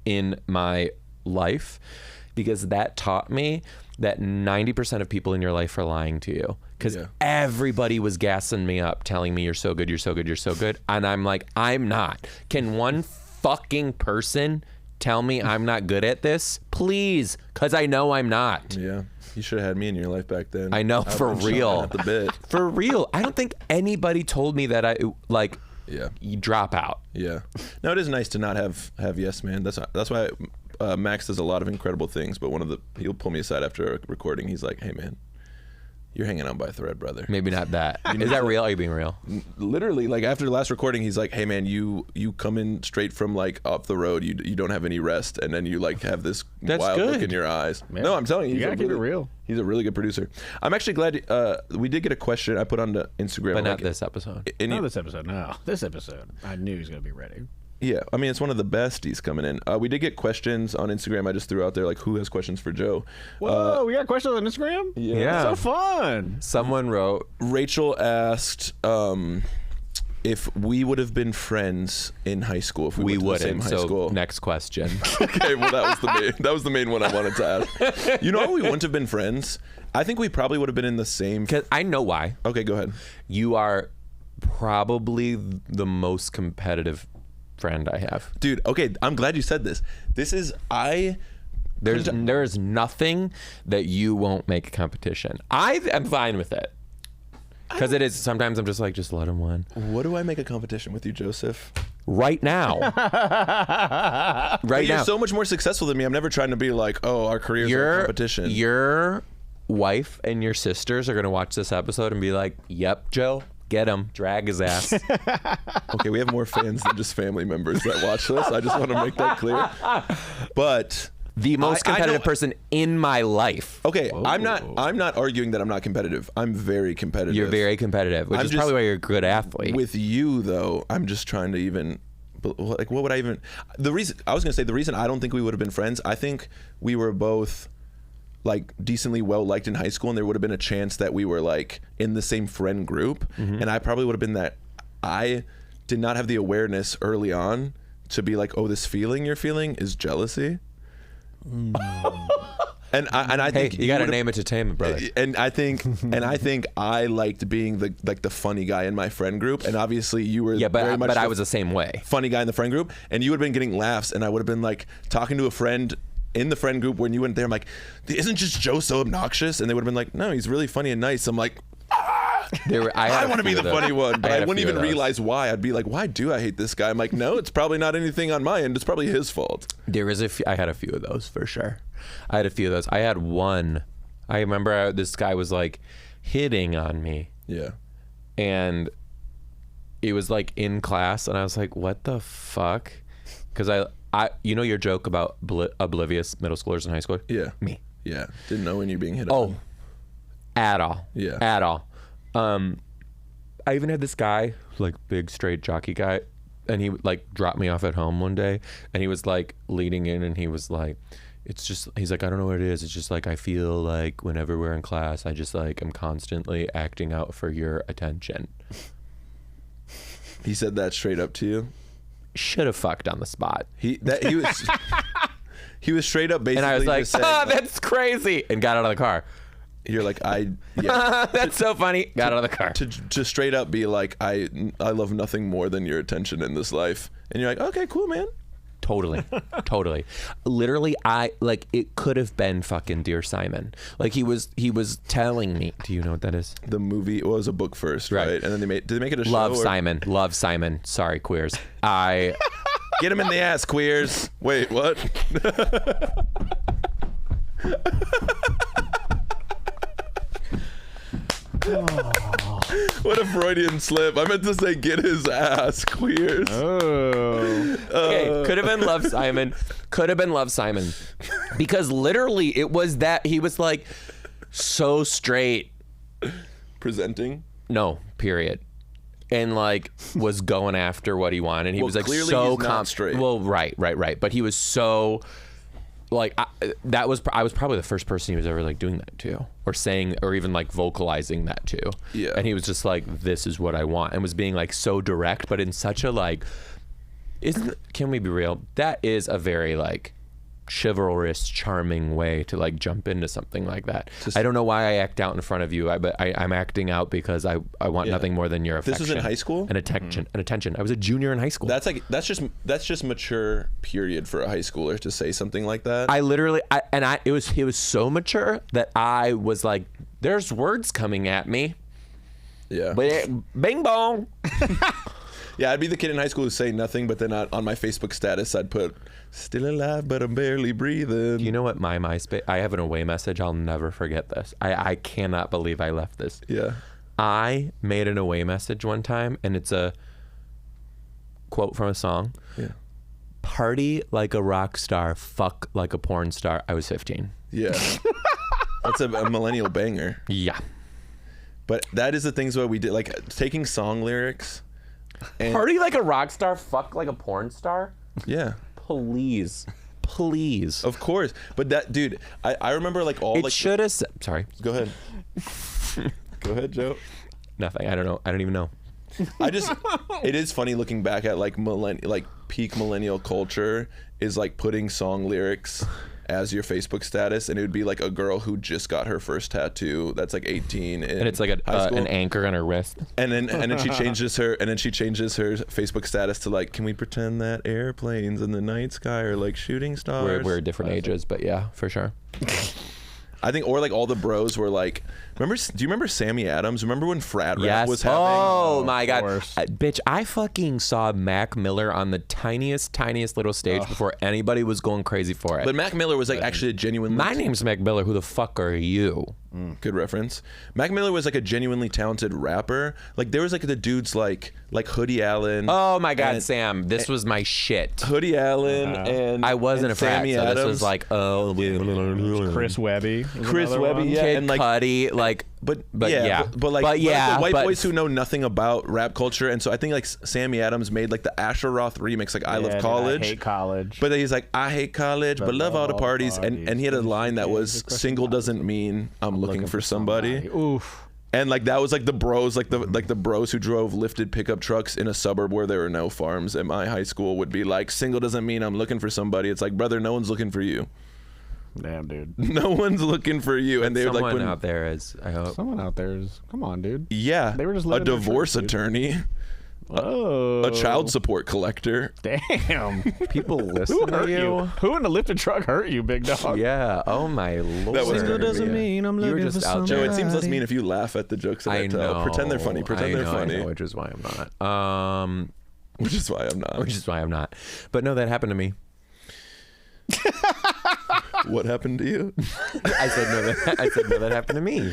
S1: in my life because that taught me that 90% of people in your life are lying to you. Because everybody was gassing me up, telling me you're so good, you're so good, you're so good. And I'm like, I'm not. Can one fucking person tell me I'm not good at this? Please, because I know I'm not.
S2: Yeah. You should have had me in your life back then.
S1: I know, for
S2: I'm
S1: real.
S2: at the bit.
S1: For real. I don't think anybody told me that
S2: Yeah.
S1: you drop out.
S2: Yeah. No, it is nice to not have yes man. That's why Max does a lot of incredible things. But he'll pull me aside after a recording. He's like, hey man, you're hanging on by a thread, brother.
S1: Maybe not that. Is that real? Are you being real?
S2: Literally, like after the last recording, he's like, hey man, you come in straight from like off the road. You don't have any rest, and then you like have this
S1: That's
S2: wild look
S1: good.
S2: in your eyes.
S3: Man,
S2: no, I'm telling you,
S3: you gotta keep it real.
S2: He's a really good producer. I'm actually glad we did get a question I put on the Instagram.
S1: But not
S2: like,
S1: this episode.
S2: and
S3: Not
S2: you-
S3: this episode. No, this episode. I knew he was gonna be ready.
S2: Yeah, I mean, it's one of the besties coming in. We did get questions on Instagram. I just threw out there, like, who has questions for Joe?
S3: Whoa, we got questions on Instagram?
S1: Yeah.
S3: So fun.
S1: Someone wrote,
S2: Rachel asked if we would have been friends in high school, if we went to the same
S1: wouldn't.
S2: high
S1: So
S2: school.
S1: next question.
S2: Okay, well, that was the main one I wanted to ask. You know how we wouldn't have been friends? I think we probably would have been in the same...
S1: 'Cause I know why.
S2: Okay, go ahead.
S1: You are probably the most competitive friend I have.
S2: Dude, okay, I'm glad you said this.
S1: There's nothing that you won't make a competition. I am fine with it. Because it is, sometimes I'm just like, just let him win.
S2: What do I make a competition with you, Joseph?
S1: Right now.
S2: But you're so much more successful than me. I'm never trying to be like, oh, our careers are a competition.
S1: Your wife and your sisters are going to watch this episode and be like, yep, Joe, get him. Drag his ass.
S2: Okay, we have more fans than just family members that watch this. I just want to make that clear. But...
S1: The most competitive person in my life.
S2: Okay, I'm not arguing that I'm not competitive. I'm very competitive.
S1: You're very competitive, which is probably why you're a good athlete.
S2: With you, though, I'm just trying to even, like, what would I even... The reason I don't think we would have been friends, I think we were both, like, decently well-liked in high school, and there would have been a chance that we were, like, in the same friend group, and I probably would have been that... I did not have the awareness early on to be like, oh, this feeling you're feeling is jealousy. And I think
S1: you got to name it to tame it, brother.
S2: And I think I liked being the funny guy in my friend group, and obviously you were very much
S1: I was the same way.
S2: Funny guy in the friend group, and you would have been getting laughs, and I would have been like talking to a friend in the friend group when you went there. I'm like, isn't just Joe so obnoxious? And they would have been like, no, he's really funny and nice. I'm like, I want to be the funny one, but I wouldn't even realize why. I'd be like, why do I hate this guy? I'm like, no, it's probably not anything on my end. It's probably his fault.
S1: I had a few of those for sure. I had one. I remember this guy was like hitting on me.
S2: Yeah.
S1: And it was like in class, and I was like, what the fuck? Because you know your joke about oblivious middle schoolers in high school?
S2: Yeah.
S1: Me.
S2: Yeah. Didn't know when you're being hit on.
S1: At all.
S2: Yeah.
S1: At all. I even had this guy, like big straight jockey guy, and he like dropped me off at home one day, and he was like leading in, and he was like, he's like, I don't know what it is. It's just like, I feel like whenever we're in class, I just like, I'm constantly acting out for your attention.
S2: He said that straight up to you?
S1: Should have fucked on the spot.
S2: He was straight up basically.
S1: And I was like,
S2: saying,
S1: that's crazy, and got out of the car.
S2: You're like,
S1: that's so funny. Got out of the car.
S2: To straight up be like, I love nothing more than your attention in this life. And you're like, okay, cool, man.
S1: Totally. Literally, it could have been fucking Dear Simon. Like he was telling me. Do you know what that is?
S2: The movie was a book first, right? And then did they make it a show?
S1: Love Simon. Sorry, queers.
S2: Get him in the ass, queers. Wait, what? What a Freudian slip. I meant to say get his ass, queers.
S1: Okay, could have been Love Simon. Because literally it was that he was like so straight.
S2: Presenting?
S1: No, period. And like was going after what he wanted. He was like
S2: clearly
S1: so
S2: he's not straight.
S1: Well, right. But he was so like I was probably the first person he was ever like doing that to, or saying, or even like vocalizing that to.
S2: Yeah.
S1: And he was just like, this is what I want, and was being like so direct, but in such a like, can we be real? That is a very like chivalrous, charming way to like jump into something like that. I don't know why I act out in front of you, but I'm acting out because I want nothing more than your affection.
S2: This was in high school?
S1: And attention. I was a junior in high school.
S2: That's just mature period for a high schooler to say something like that.
S1: I literally it was so mature that I was like, there's words coming at me.
S2: Yeah.
S1: Bing bong.
S2: Yeah, I'd be the kid in high school who'd say nothing, but then on my Facebook status, I'd put, still alive, but I'm barely breathing.
S1: You know what my MySpace, I have an away message. I'll never forget this. I cannot believe I left this.
S2: Yeah.
S1: I made an away message one time, and it's a quote from a song.
S2: Yeah.
S1: Party like a rock star, fuck like a porn star. I was 15.
S2: Yeah. That's a millennial banger.
S1: Yeah.
S2: But that is the things what we did, like taking song lyrics And
S1: Party like a rock star, fuck like a porn star?
S2: yeah.
S1: Please.
S2: Of course. But that dude, I remember like all
S1: It
S2: like
S1: should have sorry.
S2: Go ahead. Go ahead, Joe.
S1: Nothing. I don't know. I don't even know.
S2: It is funny looking back at like peak millennial culture is like putting song lyrics as your Facebook status, and it would be like a girl who just got her first tattoo that's like 18
S1: And it's like an anchor on her wrist.
S2: and then she changes her Facebook status to like, can we pretend that airplanes in the night sky are like shooting stars?
S1: We're different ages, but yeah, for sure.
S2: I think, or like all the bros were like, do you remember Sammy Adams? Remember when frat rap
S1: Yes.
S2: was happening?
S1: Oh my God.
S3: course.
S1: Bitch, I fucking saw Mac Miller on the tiniest little stage before anybody was going crazy for it.
S2: But Mac Miller was like actually a genuine.
S1: My name's Mac Miller. Who the fuck are you?
S2: Good reference. Mac Miller was like a genuinely talented rapper. Like there was like the dudes like Hoodie Allen.
S1: Oh my God,
S2: and
S1: Sam. This was my shit.
S2: Hoodie Allen and
S1: I wasn't
S2: and
S1: a frat,
S2: Sammy
S1: so
S2: Adams.
S1: this was like,
S3: Chris Webby. was
S2: Chris
S3: another
S2: Webby,
S3: one.
S2: yeah,
S1: Kid
S2: and like
S1: Cudi, like,
S2: But
S1: yeah,
S2: the white boys who know nothing about rap culture, and so I think like Sammy Adams made like the Asher Roth remix, like I
S3: Yeah,
S2: Love
S3: dude,
S2: College.
S3: I hate college.
S2: But then he's like, I hate college, but love all the parties. And he had a line that was, single doesn't mean I'm looking for somebody.
S3: Oof.
S2: And like that was like the bros, like the bros who drove lifted pickup trucks in a suburb where there were no farms at my high school would be like, single doesn't mean I'm looking for somebody. It's like, brother, no one's looking for you.
S3: Damn, dude.
S2: No one's looking for you. And they're like,
S1: someone out there is, I hope.
S3: Someone out there is. Come on, dude.
S2: yeah,
S3: They were just
S2: a
S3: living their
S2: divorce
S3: truth, dude.
S2: attorney,
S3: Oh.
S2: a child support collector.
S3: Damn.
S1: People
S3: Who
S1: listen to
S3: hurt you?
S1: you.
S3: Who in the lifted truck hurt you, big dog?
S1: Yeah. Oh my lord.
S2: That was
S3: Single doesn't
S2: Yeah.
S3: mean I'm
S1: You were
S3: looking
S1: just
S3: for
S1: out
S2: Joe,
S1: there.
S2: it seems less
S3: somebody.
S2: mean if you laugh at the jokes that I
S1: I
S2: tell.
S1: know.
S2: Pretend they're funny. Pretend they're
S1: I
S2: funny.
S1: know, which is why I'm not.
S2: Which is why I'm not.
S1: Which is why I'm not. But no, that happened to me.
S2: What happened to you?
S1: I said no. That happened to me.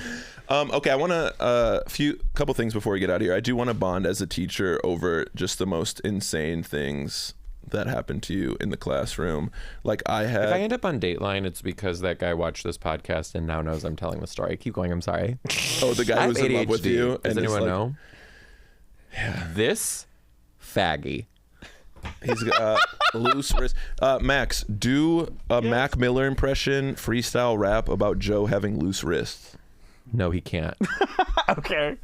S2: Okay, I want to couple things before we get out of here. I do want to bond as a teacher over just the most insane things that happened to you in the classroom. Like I had.
S1: If I end up on Dateline, it's because that guy watched this podcast and now knows I'm telling the story. Keep going. I'm sorry.
S2: Oh, the guy
S1: I
S2: who's
S1: have
S2: in love with
S1: ADHD.
S2: you.
S1: Does
S2: and is
S1: anyone
S2: like,
S1: know? Yeah. This faggy.
S2: He's got loose wrist. Max, do a Mac Miller impression freestyle rap about Joe having loose wrists.
S1: No, he can't.
S3: Okay.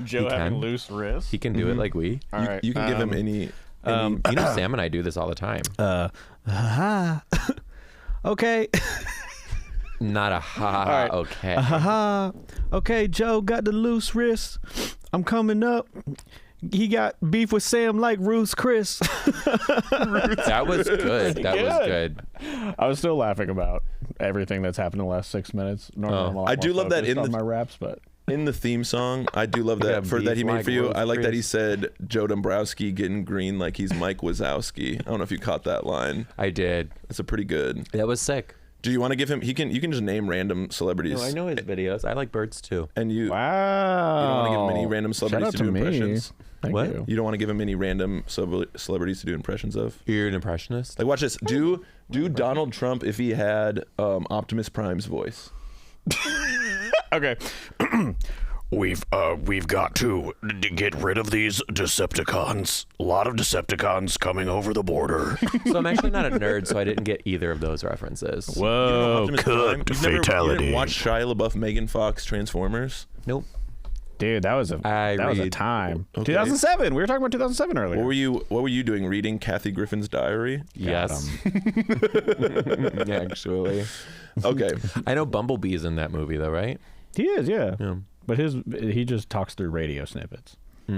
S3: Joe
S1: He
S3: having
S1: can.
S3: loose wrists.
S1: He can do it like we.
S3: All right.
S2: You can give him any
S1: You know, Sam and I do this all the time.
S3: Okay.
S1: Not a ha.
S3: right.
S1: Okay.
S3: Haha. Okay, Joe got the loose wrist. I'm coming up. He got beef with Sam like Ruth's Chris.
S1: That was good. That was good.
S3: I was still laughing about everything that's happened in the last 6 minutes. Normally, I'm a lot
S2: I do
S3: more
S2: love that
S3: focused
S2: in
S3: on
S2: the-
S3: my raps, but
S2: in the theme song. I do love
S1: got
S2: that for that he
S1: beef
S2: made
S1: like
S2: for you.
S1: Ruth
S2: I like that he
S1: Chris.
S2: said Joe Dombrowski getting green like he's Mike Wazowski. I don't know if you caught that line.
S1: I did.
S2: It's a pretty good.
S1: That was sick.
S2: Do you want to give him? You can just name random celebrities.
S1: No, I know his videos. I like birds too.
S2: And you
S3: wow.
S2: don't want to give him any random
S3: Shout
S2: celebrities
S3: out
S2: to
S3: to
S2: do
S3: me.
S2: impressions.
S3: Thank
S1: What?
S3: you.
S2: You don't want to give him any random celebrities to do impressions of.
S1: You're an impressionist.
S2: Like watch this. Do Donald Trump if he had Optimus Prime's voice.
S3: Okay.
S6: We've got to get rid of these Decepticons. A lot of Decepticons coming over the border.
S1: So I'm actually not a nerd, so I didn't get either of those references.
S2: You know
S3: Whoa.
S2: Optimus Prime?
S6: cut
S2: You've never- You
S6: fatality.
S2: didn't watch Shia LaBeouf, Megan Fox, Transformers?
S1: Nope.
S3: Dude, that was a
S1: read-
S3: time.
S2: Okay.
S3: 2007. We were talking about 2007 earlier.
S2: What were you doing? Reading Kathy Griffin's diary?
S1: Yes. Actually.
S2: Okay.
S1: I know Bumblebee's in that movie though, right?
S3: He is, yeah.
S1: Yeah.
S3: But he just talks through radio snippets.
S2: So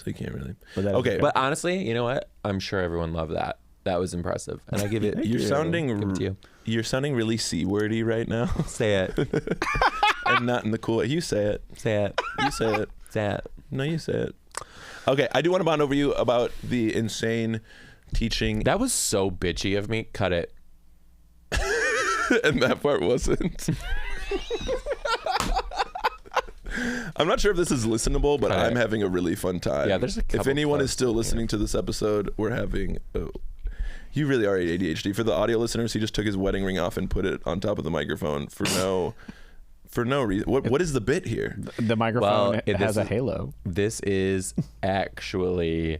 S2: you can't really.
S3: But that is
S2: Okay.
S3: okay.
S1: But honestly, you know what? I'm sure everyone loved that. That was impressive, and I give it.
S2: You're
S1: give
S2: sounding
S1: it to you.
S2: you're sounding really C-wordy right now,
S1: Say it.
S2: and not in the cool way. You say it.
S1: Say it.
S2: You say it.
S1: Say it.
S2: No, you say it. Okay, I do want to bond over you about the insane teaching,
S1: That was so bitchy of me. Cut it.
S2: and that part wasn't. I'm not sure if this is listenable, but
S1: Cut it.
S2: I'm having a really fun time.
S1: Yeah, there's a
S2: If
S1: couple
S2: anyone is
S1: parts,
S2: still listening to this episode, we're having. You really are ADHD. For the audio listeners, he just took his wedding ring off and put it on top of the microphone for for no reason. What is the bit here?
S3: The microphone
S1: Well,
S3: has a halo.
S1: This is actually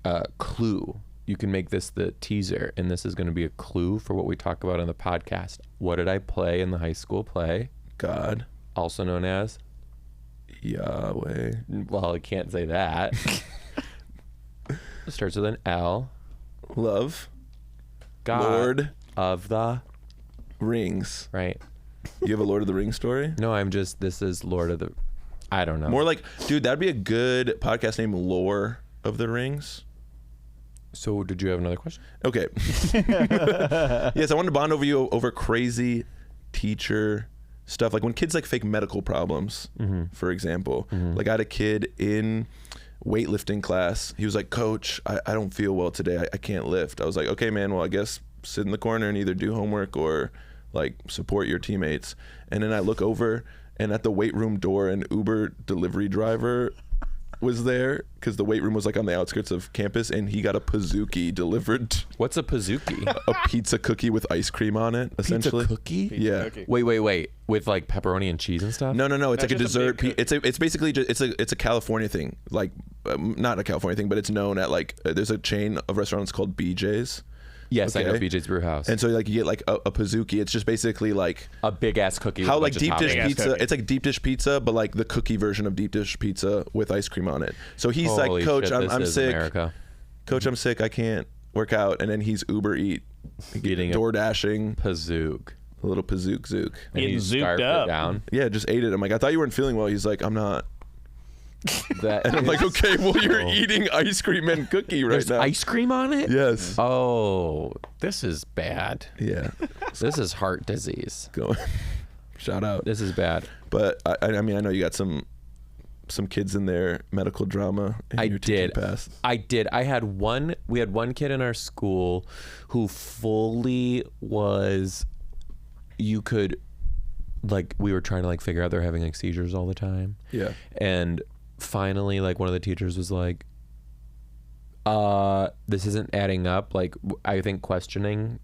S1: a clue. You can make this the teaser, and this is going to be a clue for what we talk about on the podcast. What did I play in the high school play?
S2: God.
S1: Also known as?
S2: Yahweh.
S1: Well, I can't say that. It starts with an L.
S2: Love.
S1: God
S2: Lord
S1: of the
S2: Rings.
S1: Right.
S2: You have a Lord of the Rings story?
S1: No, this is Lord of the... I don't know.
S2: More like, dude, that'd be a good podcast name, Lore of the Rings.
S1: So did you have another question?
S2: Okay. Yes, I wanted to bond over you over crazy teacher stuff. Like when kids like fake medical problems, for example. Like I had a kid in weightlifting class. He was like, Coach, I don't feel well today. I can't lift. I was like, okay, man, well, I guess sit in the corner and either do homework or like support your teammates. And then I look over, and at the weight room door, an Uber delivery driver was there because the weight room was like on the outskirts of campus, and he got a pizookie delivered.
S1: What's a pizookie?
S2: A pizza cookie with ice cream on it, essentially.
S1: Pizza cookie?
S2: Yeah.
S1: Wait. With like pepperoni and cheese and stuff?
S2: No. It's like a
S3: just a
S2: dessert.
S3: big
S2: It's basically just it's a California thing. Like not a California thing, but it's known at like there's a chain of restaurants called BJ's.
S1: Yes,
S2: Okay.
S1: I know BJ's Brew House.
S2: And so like you get like a pizookie. It's just basically like
S1: a big ass cookie.
S2: how
S1: with
S2: like
S1: a bunch
S2: deep
S1: of
S2: dish
S1: toppings.
S2: pizza. It's like deep dish pizza, but like the cookie version of deep dish pizza with ice cream on it. So he's
S1: Holy
S2: like, Coach,
S1: shit, this
S2: I'm
S1: is
S2: sick.
S1: America.
S2: Coach, I'm sick. I can't work out. And then he's Uber Eat,
S1: Eating
S2: door dashing,
S1: Pazook.
S2: a little pazook zook.
S1: And
S3: Getting
S1: he
S3: zooked
S1: scarfed
S3: up.
S1: it down.
S2: Yeah, just ate it. I'm like, I thought you weren't feeling well. He's like, I'm not.
S1: That,
S2: And I'm like, okay, well, you're eating ice cream and cookie right
S1: there's
S2: now.
S1: ice cream on it?
S2: Yes.
S1: Oh, this is bad.
S2: Yeah.
S1: This is heart disease.
S2: Go. Shout out.
S1: This is bad.
S2: But I mean, I know you got some kids in there, medical drama. In
S1: I
S2: your teaching
S1: did.
S2: Past.
S1: I did. We had one kid in our school who fully was, you could, like, we were trying to like figure out they're having like seizures all the time.
S2: Yeah.
S1: And finally, like, one of the teachers was like, this isn't adding up. Like, I think questioning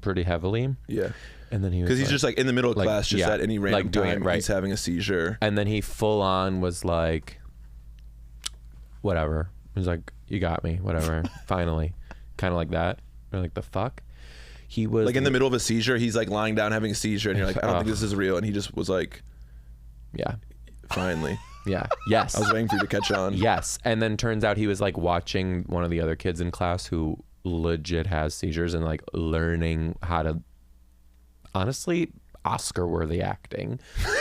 S1: pretty heavily.
S2: Yeah.
S1: And then he was
S2: Because he's
S1: like-
S2: just like in the middle of
S1: like,
S2: class, just
S1: yeah,
S2: at any random
S1: like doing it
S2: time,
S1: right.
S2: he's having a seizure.
S1: And then he full on was like, whatever. He was like, you got me, whatever. Finally. Kind of like that. You're like, the fuck? He was
S2: Like in the middle of a seizure, he's like lying down having a seizure, and you're like, I don't think
S1: Oh.
S2: this is real. And he just was like,
S1: Yeah.
S2: finally.
S1: Yeah. Yes.
S2: I was waiting for you to catch on.
S1: Yes. And then turns out he was like watching one of the other kids in class who legit has seizures and like learning how to, honestly, Oscar-worthy acting.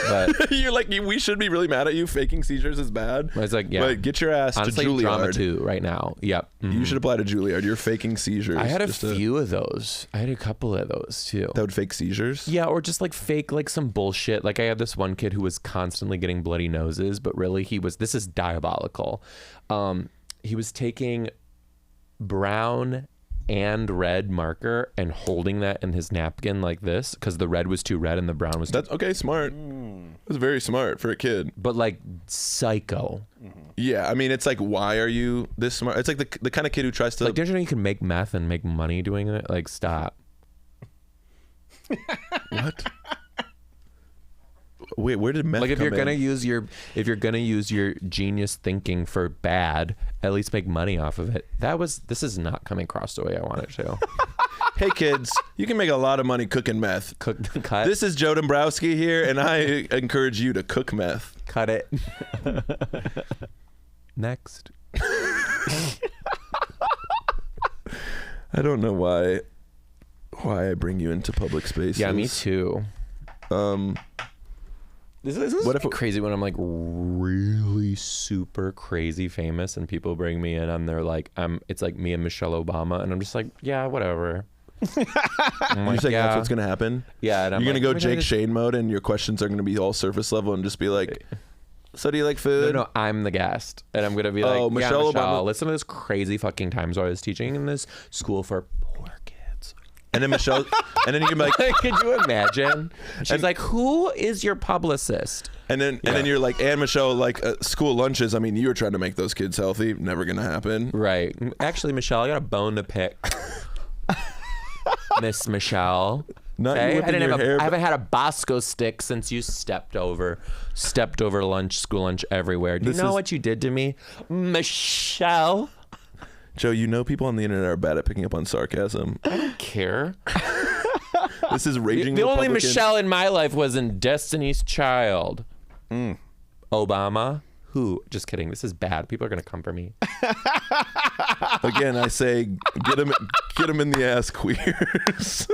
S1: But
S2: You're like, we should be really mad at you. Faking seizures is bad.
S1: I was like, yeah.
S2: But get your ass
S1: honestly,
S2: to Juilliard.
S1: drama too right now. Yep.
S2: You should apply to Juilliard. You're faking seizures.
S1: I had a
S2: Just
S1: few of those. I had a couple of those too.
S2: that would fake seizures.
S1: Yeah, or just like fake, like some bullshit. Like I had this one kid who was constantly getting bloody noses, but really this is diabolical. He was taking brown and red marker and holding that in his napkin like this because the red was too red and the brown was too...
S2: That's okay. Smart. That's very smart for a kid.
S1: But like psycho.
S2: Yeah, I mean, it's like, why are you this smart? It's like the kind of kid who tries to
S1: Like, don't you know you can make meth and make money doing it? Like, stop.
S2: what? Wait, where did meth
S1: Like if
S2: come
S1: you're gonna
S2: in?
S1: use your genius thinking for bad, at least make money off of it. This is not coming across the way I want it to.
S2: Hey kids, you can make a lot of money cooking meth.
S1: Cut.
S2: This is Joe Dombrowski here, and I encourage you to cook meth.
S1: Cut it. Next.
S2: I don't know why I bring you into public spaces.
S1: Yeah, me too. This is
S2: What if
S1: crazy when I'm like really super crazy famous and people bring me in and they're like, it's like me and Michelle Obama, and I'm just like, yeah, whatever. I'm
S2: You're
S1: like,
S2: saying
S1: yeah.
S2: that's what's gonna happen?
S1: Yeah, and I'm
S2: You're gonna
S1: like,
S2: go Jake Shane mode, and your questions are gonna be all surface level, and just be like, "So do you like food?"
S1: No, I'm the guest, and I'm gonna be like,
S2: Oh,
S1: yeah,
S2: Michelle
S1: Michelle,
S2: Obama-
S1: listen to this crazy fucking times where I was teaching in this school for poor kids.
S2: And then Michelle, and then you can be like,
S1: Could you imagine? She's like, who is your publicist?
S2: and then you're like, and Michelle, like school lunches. I mean, you were trying to make those kids healthy. Never gonna happen.
S1: Right. Actually, Michelle, I got a bone to pick. Miss Michelle.
S2: Not
S1: Okay?
S2: you whipping your hair.
S1: I haven't had a Bosco stick since you stepped over lunch, school lunch everywhere. Do you know what you did to me, Michelle?
S2: Joe, you know people on the internet are bad at picking up on sarcasm.
S1: I don't care.
S2: This is raging.
S1: The only
S2: Republican.
S1: Michelle in my life was in Destiny's Child. Obama. Who? Just kidding. This is bad. People are gonna come for me.
S2: Again, I say get him in the ass, queers.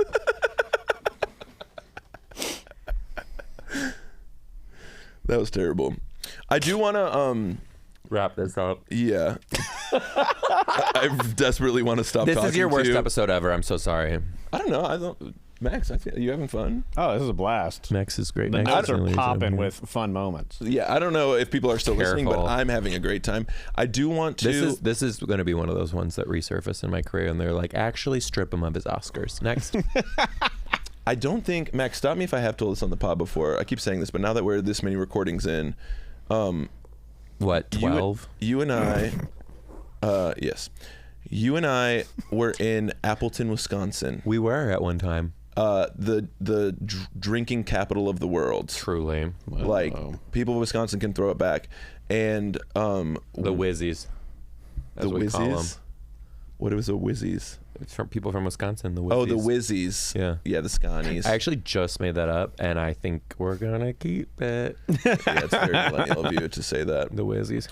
S2: That was terrible. I do want to
S1: Wrap this up.
S2: yeah. I desperately want to stop
S1: This
S2: talking
S1: is your worst
S2: to you.
S1: episode ever. I'm so sorry.
S2: I don't know. Max, I feel you having fun?
S3: Oh, this is a blast.
S1: Max is great.
S3: The
S1: Max
S3: notes
S1: is
S3: are
S1: really
S3: popping
S1: good.
S3: with fun moments.
S2: Yeah, I don't know if people are still listening, but
S1: Careful.
S2: I'm having a great time. I do want to.
S1: This is going to be one of those ones that resurface in my career, and they're like, actually strip him of his Oscars. Next.
S2: I don't think Max. Stop me if I have told this on the pod before. I keep saying this, but now that we're this many recordings in,
S1: What, 12?
S2: You and I, yes, you and I were in Appleton, Wisconsin.
S1: We were at one time.
S2: The drinking capital of the world.
S1: Truly.
S2: Like people of Wisconsin can throw it back, and
S1: The Whizzies. That's
S2: the
S1: what we call them.
S2: Whizzies. What was a Whizzies?
S1: It's from people from Wisconsin, the Whizzies.
S2: Oh, the Whizzies.
S1: Yeah.
S2: the Scotties.
S1: I actually just made that up, and I think we're going to keep it.
S2: Yeah, it's very millennial of you to say that.
S1: The Whizzies.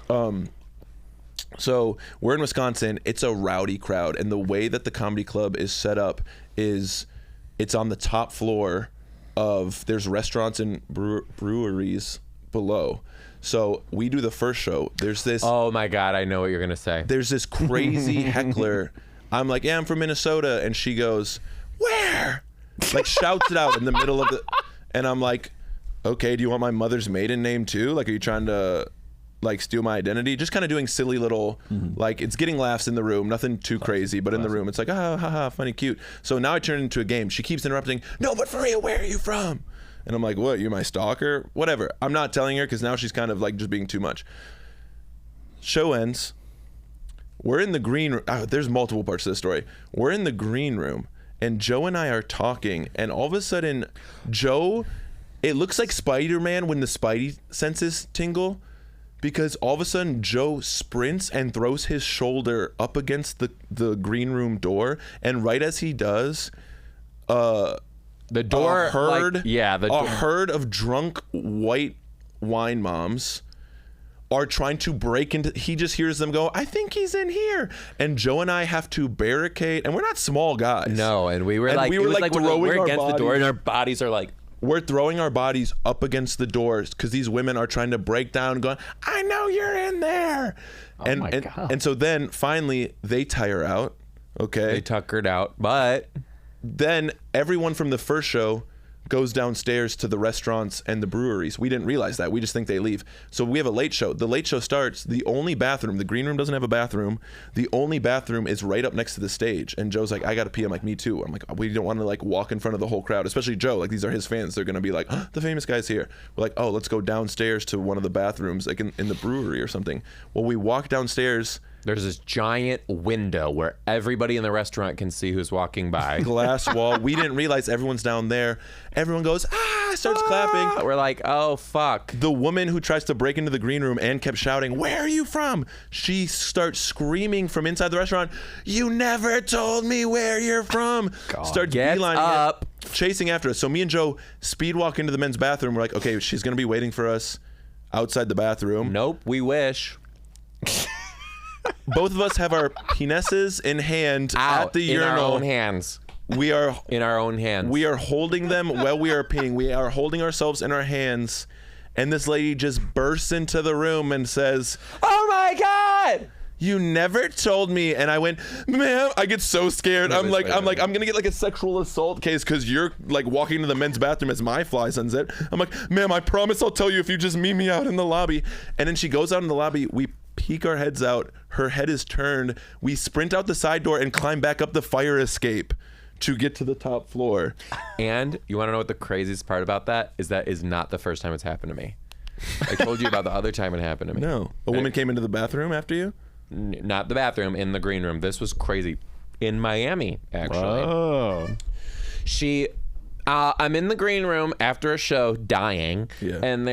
S2: So we're in Wisconsin. It's a rowdy crowd, and the way that the comedy club is set up is it's on the top floor of there's restaurants and breweries below. So we do the first show. There's this.
S1: Oh my God, I know what you're going to say.
S2: There's this crazy heckler. I'm like, yeah, I'm from Minnesota, and she goes, where? Like shouts it out in the middle of the, and I'm like, okay, do you want my mother's maiden name too? Like, are you trying to like steal my identity? Just kind of doing silly little, like it's getting laughs in the room, nothing too crazy, but in the room it's like, ah, ha, ha, funny, cute. So now I turn it into a game. She keeps interrupting. No, but for real, where are you from? And I'm like, what? You're my stalker? Whatever. I'm not telling her because now she's kind of like just being too much. Show ends. We're in the green room. There's multiple parts to the story. We're in the green room, and Joe and I are talking, and all of a sudden, Joe, it looks like Spider-Man when the Spidey senses tingle, because all of a sudden, Joe sprints and throws his shoulder up against the green room door, and right as he does,
S1: The door,
S2: a herd,
S1: a
S2: herd of drunk white wine moms are trying to break into. He just hears them go, I think he's in here, and Joe and I have to barricade, and we're not small guys.
S1: No, and we were
S2: And
S1: like,
S2: we were
S1: it was
S2: like
S1: we're
S2: throwing our
S1: against the door,
S2: bodies.
S1: and our bodies are like,
S2: We're throwing our bodies up against the doors because these women are trying to break down, going, I know you're in there. And,
S3: my
S2: and,
S3: God.
S2: and so then finally they tire out. Okay.
S1: they tuckered out, but
S2: Then everyone from the first show goes downstairs to the restaurants and the breweries. We didn't realize that. We just think they leave. So we have a late show. The late show starts. The only bathroom, the green room doesn't have a bathroom. The only bathroom is right up next to the stage. And Joe's like, I got to pee. I'm like, me too. I'm like, we don't want to like walk in front of the whole crowd, especially Joe. Like, these are his fans. They're going to be like, the famous guy's here. We're like, oh, let's go downstairs to one of the bathrooms, like in the brewery or something. Well, we walk downstairs.
S1: there's this giant window where everybody in the restaurant can see who's walking by.
S2: Glass wall. We didn't realize everyone's down there. Everyone goes, starts clapping.
S1: We're like, oh, fuck.
S2: The woman who tries to break into the green room and kept shouting, where are you from? She starts screaming from inside the restaurant, you never told me where you're from. Starts
S1: Gets
S2: beelining
S1: up.
S2: it, chasing after us. So me and Joe speed walk into the men's bathroom. We're like, okay, she's going to be waiting for us outside the bathroom.
S1: Nope, we wish.
S2: Both of us have our penises in hand
S1: Out
S2: at the
S1: in
S2: urinal.
S1: our own hands.
S2: We are
S1: In our own hands.
S2: We are holding them while we are peeing. We are holding ourselves in our hands. And this lady just bursts into the room and says,
S1: oh my God!
S2: you never told me. And I went, ma'am, I get so scared. I'm like, I'm going to get like a sexual assault case because you're like walking to the men's bathroom as my fly sunset. I'm like, ma'am, I promise I'll tell you if you just meet me out in the lobby. And then she goes out in the lobby. We peek our heads out. Her head is turned. We sprint out the side door and climb back up the fire escape to get to the top floor.
S1: And you want to know what the craziest part about that is? That is not the first time it's happened to me. I told you about the other time it happened to me.
S2: No. A woman came into the bathroom after you?
S1: Not the bathroom, in the green room. This was crazy. In Miami, actually.
S3: Oh.
S1: I'm in the green room after a show, dying,
S2: Yeah.
S1: and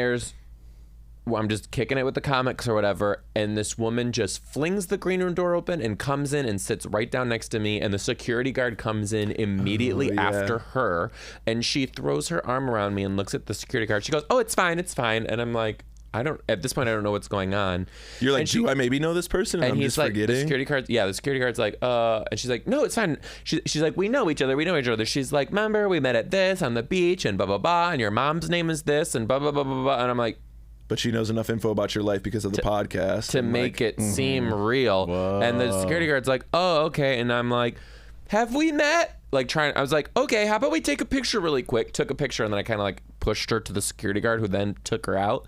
S1: I'm just kicking it with the comics or whatever, and this woman just flings the green room door open and comes in and sits right down next to me, and the security guard comes in immediately after her, and she throws her arm around me and looks at the security guard. She goes, "Oh, it's fine, and I'm like, at this point I don't know what's going on.
S2: You're like, do I maybe know this person? And I'm
S1: he's
S2: just
S1: like,
S2: forgetting.
S1: the security guard's like, and she's like, no, it's fine. She's like, we know each other. She's like, remember, we met at this on the beach and blah, blah, blah, and your mom's name is this and blah, blah, blah, blah, blah. And I'm like,
S2: but she knows enough info about your life because of the podcast.
S1: To make it seem real. Whoa. And the security guard's like, oh, okay. And I'm like, have we met? I was like, okay, how about we take a picture really quick? Took a picture, and then I kind of like pushed her to the security guard, who then took her out.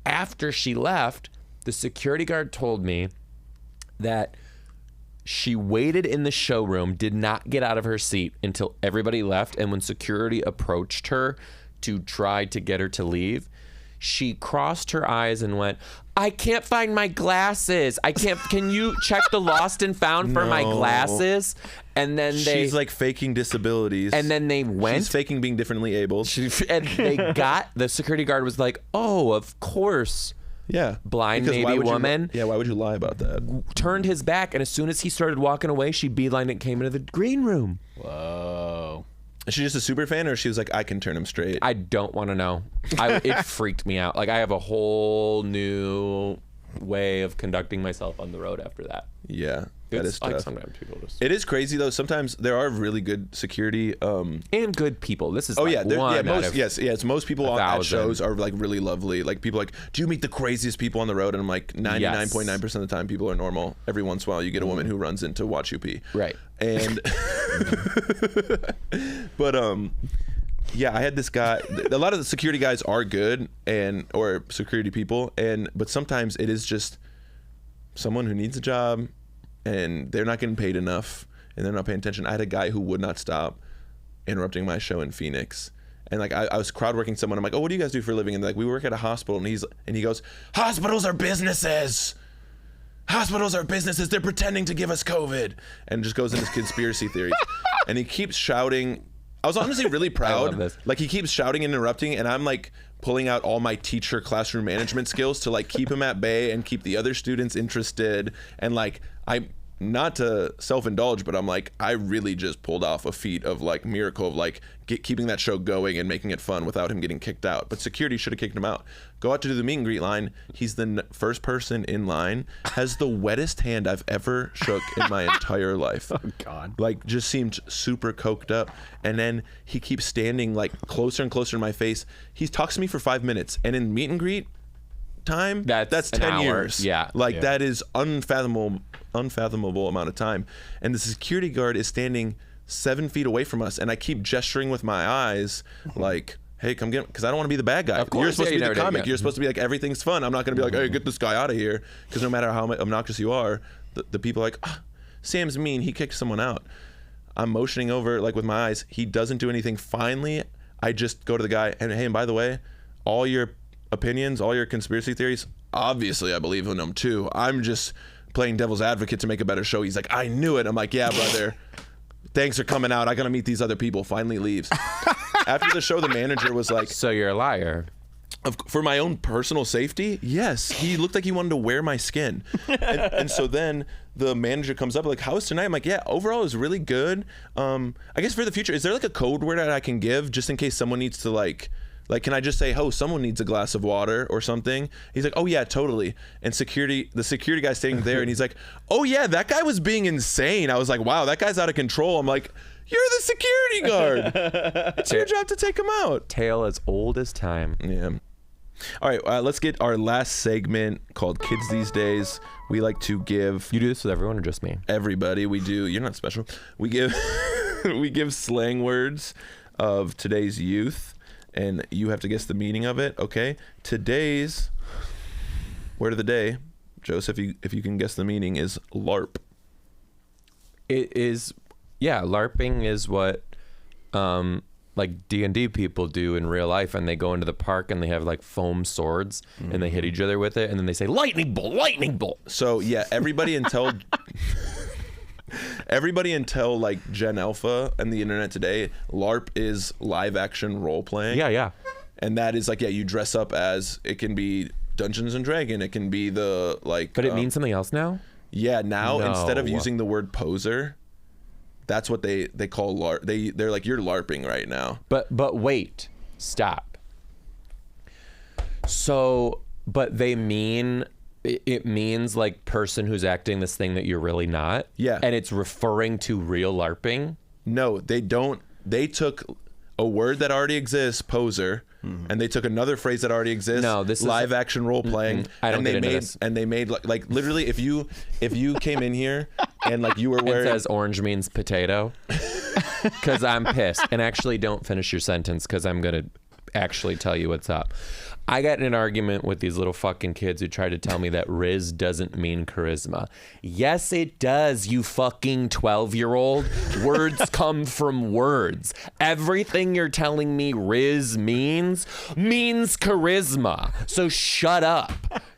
S1: After she left, the security guard told me that she waited in the showroom, did not get out of her seat until everybody left. And when security approached her to try to get her to leave, she crossed her eyes and went, I can't find my glasses. Can you check the lost and found for my glasses? And then
S2: she's like faking disabilities.
S1: And then they went.
S2: She's faking being differently abled.
S1: And the security guard was like, oh, of course.
S2: Yeah.
S1: Blind maybe woman.
S2: Why would you lie about that?
S1: Turned his back, and as soon as he started walking away, she beelined and came into the green room.
S3: Whoa.
S2: Is she just a super fan, or she was like, I can turn him straight?
S1: I don't want to know. It freaked me out. Like, I have a whole new way of conducting myself on the road after that.
S2: Yeah. That is tough.
S1: Sometimes people just...
S2: It is crazy though. Sometimes there are really good security
S1: and good people. This is
S2: most people at shows are like really lovely. Like people like, do you meet the craziest people on the road? And I'm like, 99.9% of the time people are normal. Every once in a while you get a woman who runs in to watch you pee.
S1: Right.
S2: And but I had this guy. A lot of the security guys are good or security people, but sometimes it is just someone who needs a job and they're not getting paid enough and they're not paying attention. I had a guy who would not stop interrupting my show in Phoenix. And like I was crowd working someone. I'm like, oh, what do you guys do for a living? And they're like, we work at a hospital. And he goes, hospitals are businesses. Hospitals are businesses. They're pretending to give us COVID. And just goes into conspiracy theories. And he keeps shouting. I was honestly really proud.
S1: I love this.
S2: Like he keeps shouting and interrupting, and I'm like pulling out all my teacher classroom management skills to like keep him at bay and keep the other students interested. And like I, not to self-indulge, but I'm like, I really just pulled off a feat of like miracle of like keeping that show going and making it fun without him getting kicked out. But security should have kicked him out. Go out to do the meet and greet line. He's the first person in line, has the wettest hand I've ever shook in my entire life.
S3: Oh God.
S2: Like just seemed super coked up. And then he keeps standing like closer and closer to my face. He talks to me for 5 minutes, and in meet and greet time, that's 10 years.
S1: Yeah.
S2: Like that is unfathomable amount of time. And the security guard is standing 7 feet away from us, and I keep gesturing with my eyes like, hey, come get him, because I don't want to be the bad guy.
S1: Of course,
S2: you're supposed to be the comic.
S1: Yeah.
S2: You're supposed to be like, everything's fun. I'm not going to be like, hey, get this guy out of here, because no matter how obnoxious you are, the people are like, Sam's mean, he kicked someone out. I'm motioning over like with my eyes. He doesn't do anything. Finally, I just go to the guy and, hey, and by the way, all your opinions, all your conspiracy theories, obviously I believe in them too. I'm just playing devil's advocate to make a better show. He's like, I knew it. I'm like, yeah, brother. Thanks for coming out. I gotta meet these other people. Finally leaves. After the show, the manager was like,
S1: so you're a liar.
S2: For my own personal safety, yes. He looked like he wanted to wear my skin. And so then the manager comes up like, how was tonight? I'm like, yeah, overall it was really good. I guess for the future, is there like a code word that I can give just in case someone needs to like, can I just say, oh, someone needs a glass of water or something? He's like, oh yeah, totally. And the security guy's standing there and he's like, oh yeah, that guy was being insane. I was like, wow, that guy's out of control. I'm like, you're the security guard. It's your job to take him out.
S1: Tale as old as time.
S2: Yeah. All right, let's get our last segment called Kids These Days. We like to give...
S1: You do this with everyone or just me?
S2: Everybody, we do. You're not special. We give we give slang words of today's youth, and you have to guess the meaning of it, okay? Today's word of the day, Joseph, if you can guess the meaning, is LARP.
S1: It is... Yeah, LARPing is what... like D&D people do in real life, and they go into the park and they have like foam swords and they hit each other with it, and then they say lightning bolt.
S2: So yeah, everybody until Everybody until like Gen Alpha and the internet today, LARP is live action role playing.
S1: Yeah.
S2: And that is like, you dress up as, it can be Dungeons and Dragon, it can be the like.
S1: But it means something else now?
S2: Yeah, now
S1: No.
S2: instead of using the word poser, that's what they call LARP. They're like, you're LARPing right now.
S1: But wait, stop. So, but they mean, it means like person who's acting this thing that you're really not?
S2: Yeah.
S1: And it's referring to real LARPing?
S2: No, they don't. They took a word that already exists, poser, and they took another phrase that already exists,
S1: No, this is-
S2: live action role playing.
S1: I don't
S2: and they
S1: get into
S2: made
S1: this.
S2: and they made like literally if you came in here and like you were
S1: It
S2: wearing
S1: says orange means potato. Because I'm pissed. And actually, don't finish your sentence because I'm going to actually tell you what's up. I got in an argument with these little fucking kids who tried to tell me that Riz doesn't mean charisma. Yes, it does, you fucking 12-year-old. Words come from words. Everything you're telling me Riz means charisma. So shut up.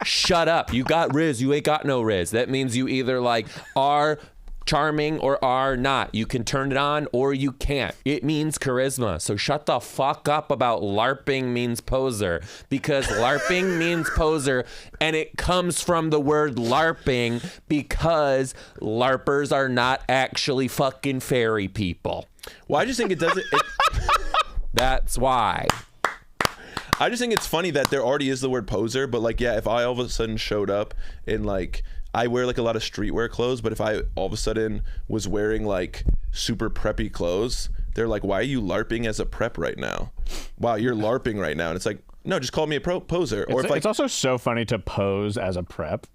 S1: Shut up. You got Riz. You ain't got no Riz. That means you either like are charming or are not. You can turn it on or you can't. It means charisma. So shut the fuck up about LARPing means poser, because LARPing means poser, and it comes from the word LARPing because LARPers are not actually fucking fairy people.
S2: Well, I just think it doesn't.
S1: That's why.
S2: I just think it's funny that there already is the word poser, but like, yeah, if I all of a sudden showed up in like, I wear like a lot of streetwear clothes, but if I all of a sudden was wearing like super preppy clothes, they're like, why are you LARPing as a prep right now? Wow, you're LARPing right now. And it's like, no, just call me a poser. Or if like,
S3: It's also so funny to pose as a prep.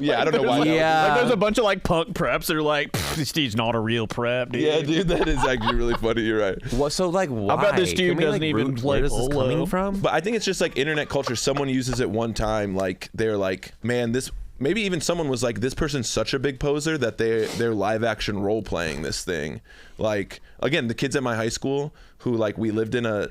S2: yeah, I don't know why.
S1: Yeah.
S3: Like there's a bunch of like punk preps that are like, this dude's not a real prep, dude.
S2: Yeah, dude, that is actually really funny. You're right.
S1: What? So like, why?
S3: bet this dude
S1: Can we,
S3: doesn't even play
S1: where is this
S3: polo?
S1: coming from?
S2: But I think it's just like internet culture. Someone uses it one time, like they're like, man, this. Maybe even someone was like, this person's such a big poser that they're live action role playing this thing. Like, again, the kids at my high school who like, we lived in a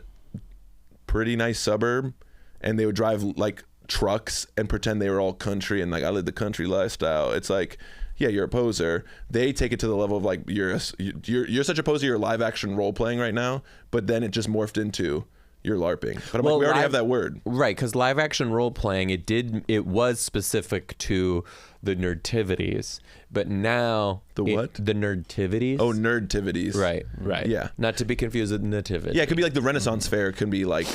S2: pretty nice suburb and they would drive like trucks and pretend they were all country and like, I live the country lifestyle. It's like, yeah, you're a poser. They take it to the level of like, you're such a poser, you're live action role playing right now. But then it just morphed into you're LARPing. But I'm like, we already have that word.
S1: Right, because live action role playing, it was specific to the nerdtivities, but now
S2: The what?
S1: The nerdtivities.
S2: Oh, nerdtivities.
S1: Right.
S2: Yeah.
S1: Not to be confused with nativity.
S2: Yeah, it could be like the Renaissance Fair. It could be like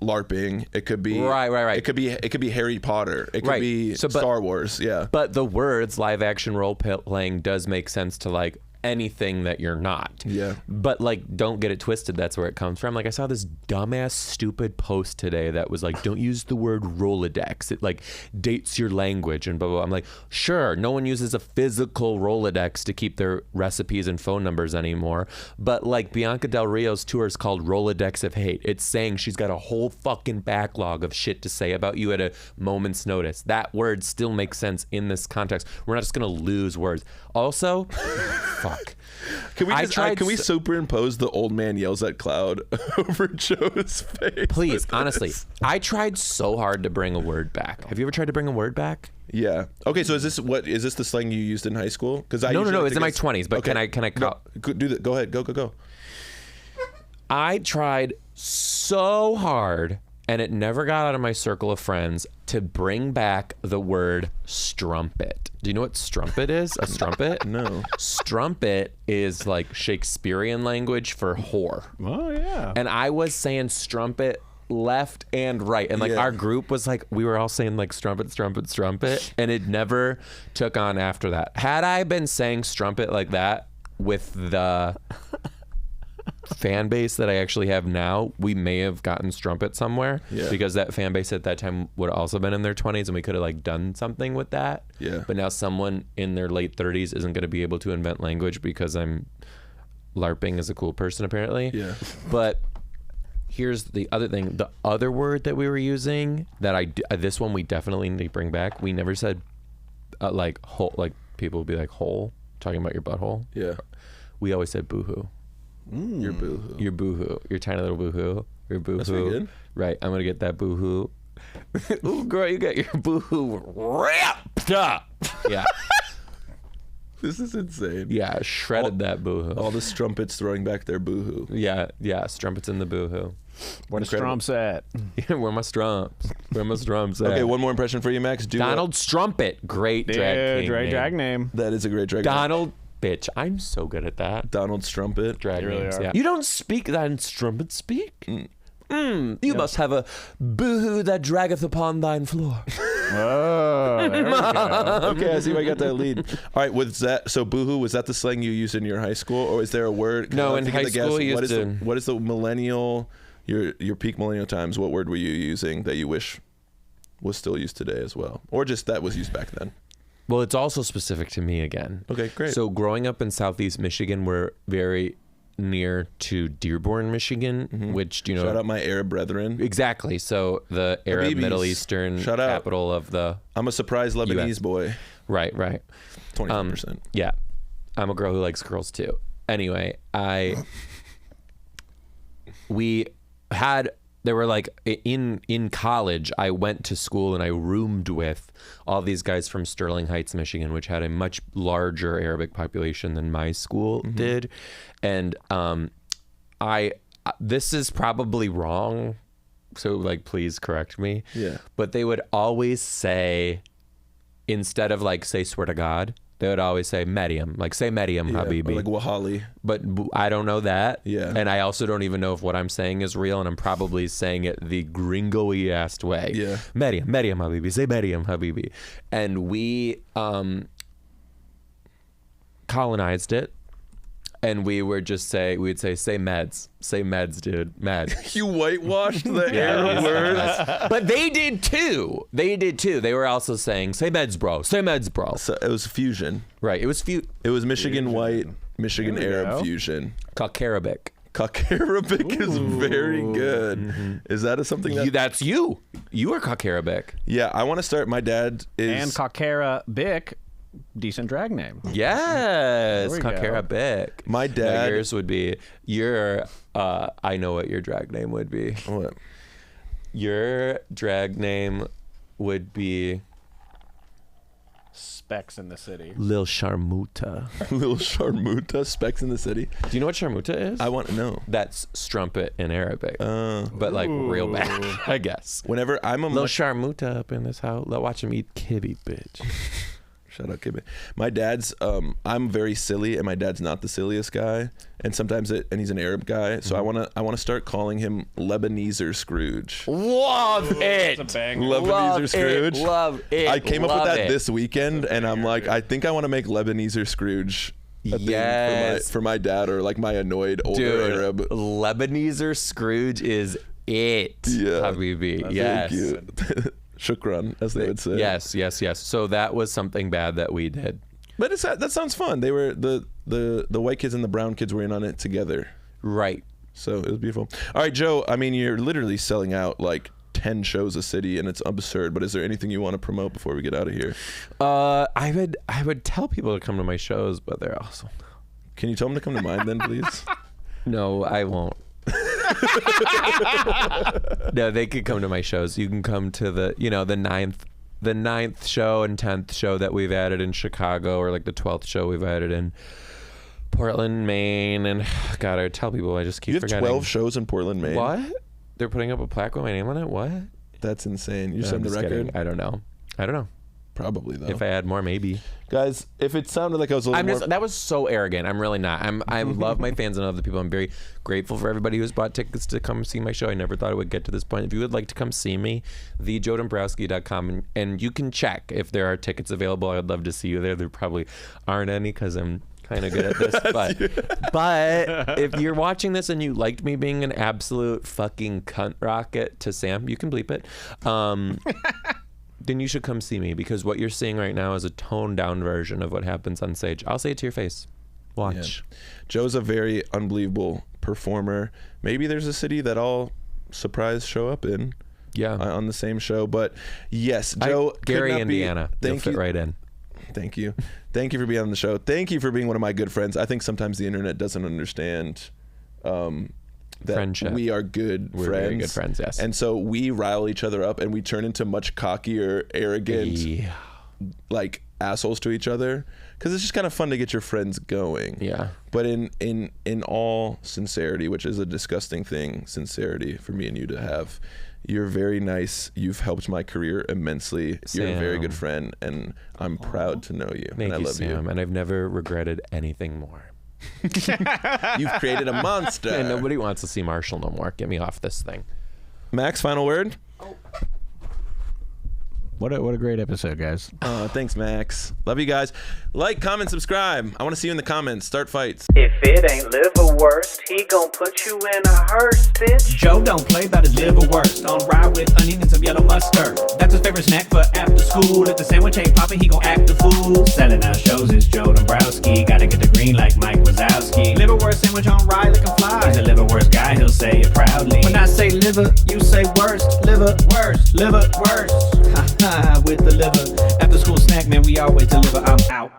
S2: LARPing. It could be
S1: Right.
S2: It could be Harry Potter. It could be Star Wars. Yeah.
S1: But the words live action role playing does make sense to like anything that you're not.
S2: Yeah.
S1: But like, don't get it twisted. That's where it comes from. Like, I saw this dumbass stupid post today that was like, don't use the word Rolodex. It like dates your language and blah, blah, blah. I'm like, sure, no one uses a physical Rolodex to keep their recipes and phone numbers anymore. But like Bianca Del Rio's tour is called Rolodex of Hate. It's saying she's got a whole fucking backlog of shit to say about you at a moment's notice. That word still makes sense in this context. We're not just going to lose words. Also, fuck.
S2: Can we superimpose the old man yells at cloud over Joe's face?
S1: Please, honestly, I tried so hard to bring a word back. Have you ever tried to bring a word back?
S2: Yeah. Okay. So is this the slang you used in high school? Because
S1: No. It's in my 20s. But
S2: okay.
S1: can I?
S2: Do that. Go ahead. Go.
S1: I tried so hard, and it never got out of my circle of friends to bring back the word strumpet. Do you know what strumpet is? A strumpet?
S2: No.
S1: Strumpet is like Shakespearean language for whore.
S3: Oh, yeah.
S1: And I was saying strumpet left and right. And like
S2: Yeah.
S1: our group was like, we were all saying like strumpet. And it never took on after that. Had I been saying strumpet like that with the fan base that I actually have now, we may have gotten strumpet somewhere, because that fan base at that time would have also been in their 20s and we could have like done something with that.
S2: Yeah.
S1: But now someone in their late 30s isn't going to be able to invent language because I'm LARPing as a cool person apparently.
S2: Yeah.
S1: But here's the other thing. The other word that we were using that this one we definitely need to bring back. We never said like hole, like people would be like hole, talking about your butthole.
S2: Yeah.
S1: We always said boohoo.
S2: Your boohoo.
S1: Your boohoo. Your tiny little boohoo. Your boohoo.
S2: That's pretty good.
S1: Right. I'm going to get that boohoo. Ooh, girl, you got your boohoo wrapped up. Yeah.
S2: This is insane.
S1: Yeah, shredded that boohoo.
S2: All the strumpets throwing back their boohoo.
S1: Yeah, strumpets in the boohoo.
S3: Where the Strumps at?
S1: Where my strumps? Where my strumps at?
S2: Okay, one more impression for you, Max.
S1: Donald Strumpet. Great drag king name.
S3: drag name.
S2: That is a great drag.
S1: Donald. Bitch, I'm so good at that.
S2: Donald Strumpet.
S1: Drag
S3: You really
S1: names,
S3: are.
S1: yeah. You don't speak that in strumpet speak? You must have a boohoo that draggeth upon thine floor.
S3: Oh, there we go.
S2: Okay, I see if I got that lead. All right, was that so? Boohoo, was that the slang you used in your high school, or is there a word?
S1: No,
S2: I'm
S1: in
S2: thinking
S1: high school, I used to-
S2: what is the millennial? Your peak millennial times. What word were you using that you wish was still used today as well, or just that was used back then?
S1: Well, it's also specific to me again.
S2: Okay, great.
S1: So growing up in Southeast Michigan, we're very near to Dearborn, Michigan, which, you know...
S2: Shout out my Arab brethren.
S1: Exactly. So the Arab
S2: Habibis.
S1: Middle Eastern
S2: Shout out.
S1: capital of the...
S2: I'm a surprised Lebanese boy.
S1: Right.
S2: 20%.
S1: Yeah. I'm a girl who likes girls too. Anyway, there were like in college, I went to school and I roomed with all these guys from Sterling Heights, Michigan, which had a much larger Arabic population than my school did. And this is probably wrong, so like please correct me.
S2: Yeah.
S1: But they would always say, instead of like say swear to God, they would always say Medium, like say Medium,
S2: Yeah,
S1: Habibi.
S2: or like Wahali.
S1: But I don't know that.
S2: Yeah.
S1: And I also don't even know if what I'm saying is real, and I'm probably saying it the gringo-y-assed way.
S2: Yeah.
S1: Medium Habibi, say Medium Habibi. And we colonized it, and we'd say meds, dude, meds.
S2: You whitewashed the Arab words.
S1: But they did too. They were also saying, say meds, bro.
S2: So it was fusion.
S1: Right. It was
S2: It was Michigan white, Michigan
S3: There we
S2: Arab
S3: go.
S2: fusion.
S1: Cock-Arabic.
S2: Cock-Arabic is very good. Is that something that...
S1: That's you. You are Cock-Arabic.
S2: Yeah, I want to start. My dad is...
S3: And Cockera Bic, decent drag name.
S1: Yes,
S3: There we go.
S1: Cock-Arabic.
S2: My dad...
S1: Yours would be I know what your drag name would be.
S2: What?
S1: Your drag name would be
S3: Specs in the City.
S1: Lil Sharmuta.
S2: Little Sharmuta, Specs in the City.
S1: Do you know what Sharmuta is?
S2: I want to know.
S1: That's strumpet in Arabic, but like real bad, I guess.
S2: Whenever I'm a
S1: Lil
S2: much...
S1: Sharmuta up in this house. Let's watch him eat kibby, bitch.
S2: Shout out Kibbe. My dad's I'm very silly, and my dad's not the silliest guy, and sometimes and he's an Arab guy, so I wanna start calling him Lebaneser Scrooge.
S1: Love it.
S2: Lebaneser Scrooge.
S1: Love it.
S2: I came up with that this weekend, and I'm like, I think I want to make Lebaneser Scrooge a thing
S1: Yes.
S2: for my dad, or like my annoyed older
S1: Dude,
S2: Arab.
S1: Lebaneser Scrooge is it.
S2: Yeah.
S1: Habibi. Yes.
S2: Thank you. Shukran, as they would say.
S1: Yes. So that was something bad that we did.
S2: But that sounds fun. They were the white kids and the brown kids were in on it together.
S1: Right.
S2: So it was beautiful. All right, Joe, I mean, you're literally selling out like 10 shows a city, and it's absurd, but is there anything you want to promote before we get out of here?
S1: I would tell people to come to my shows, but they're also...
S2: Can you tell them to come to mine then, please?
S1: No, I won't. No, they could come to my shows. You can come to the ninth show and 10th show that we've added in Chicago, or like the 12th show we've added in Portland, Maine. And God, I tell people, I just keep
S2: You have
S1: forgetting.
S2: 12 shows in Portland, Maine.
S1: What? They're putting up a plaque with my name on it? What?
S2: That's insane. You
S1: No,
S2: said
S1: I'm
S2: the
S1: just
S2: record?
S1: kidding. I don't know.
S2: Probably, though.
S1: If I add more, maybe.
S2: Guys, if it sounded like I was a little more...
S1: That was so arrogant. I'm really not. I love my fans and other people. I'm very grateful for everybody who's bought tickets to come see my show. I never thought it would get to this point. If you would like to come see me, thejoedombrowski.com, and you can check if there are tickets available. I'd love to see you there. There probably aren't any because I'm kind of good at this. But if you're watching this and you liked me being an absolute fucking cunt rocket to Sam, you can bleep it. Then you should come see me, because what you're seeing right now is a toned down version of what happens on stage. I'll say it to your face. Watch.
S2: Yeah. Joe's a very unbelievable performer. Maybe there's a city that I'll surprise show up in.
S1: Yeah.
S2: On the same show. But yes, Joe.
S1: Gary, Indiana. You'll
S2: Thank
S1: fit
S2: you.
S1: right in.
S2: Thank you. Thank you for being on the show. Thank you for being one of my good friends. I think sometimes the internet doesn't understand that
S1: Friendship.
S2: we are good
S1: We're
S2: friends.
S1: very good friends, yes.
S2: And so we rile each other up, and we turn into much cockier, arrogant,
S1: Yeah.
S2: like assholes to each other, because it's just kind of fun to get your friends going.
S1: Yeah.
S2: But in all sincerity, which is a disgusting thing, sincerity for me and you to have, you're very nice. You've helped my career immensely.
S1: Sam.
S2: You're a very good friend, and I'm proud to know you.
S1: Thank
S2: and I
S1: you,
S2: love
S1: Sam.
S2: you.
S1: And I've never regretted anything more.
S2: You've created a monster.
S1: And nobody wants to see Marshall no more. Get me off this thing.
S2: Max, final word?
S3: What a great episode, guys.
S2: Thanks, Max. Love you guys. Like, comment, subscribe. I want to see you in the comments. Start fights.
S4: If it ain't liverwurst, he gon' put you in a hearse, bitch.
S5: Joe don't play about his liverwurst. On rye with onion and some yellow mustard. That's his favorite snack for after school. If the sandwich ain't popping, he gon' act a fool. Selling out shows is Joe Dombrowski. Gotta get the green like Mike Wazowski. Liverwurst sandwich on rye looking fly. He's a liverwurst guy, he'll say it proudly. When I say liver, you say worst. Liverwurst, liverwurst. Ha ha, with the liver. After school snack, man, we always deliver. I'm out.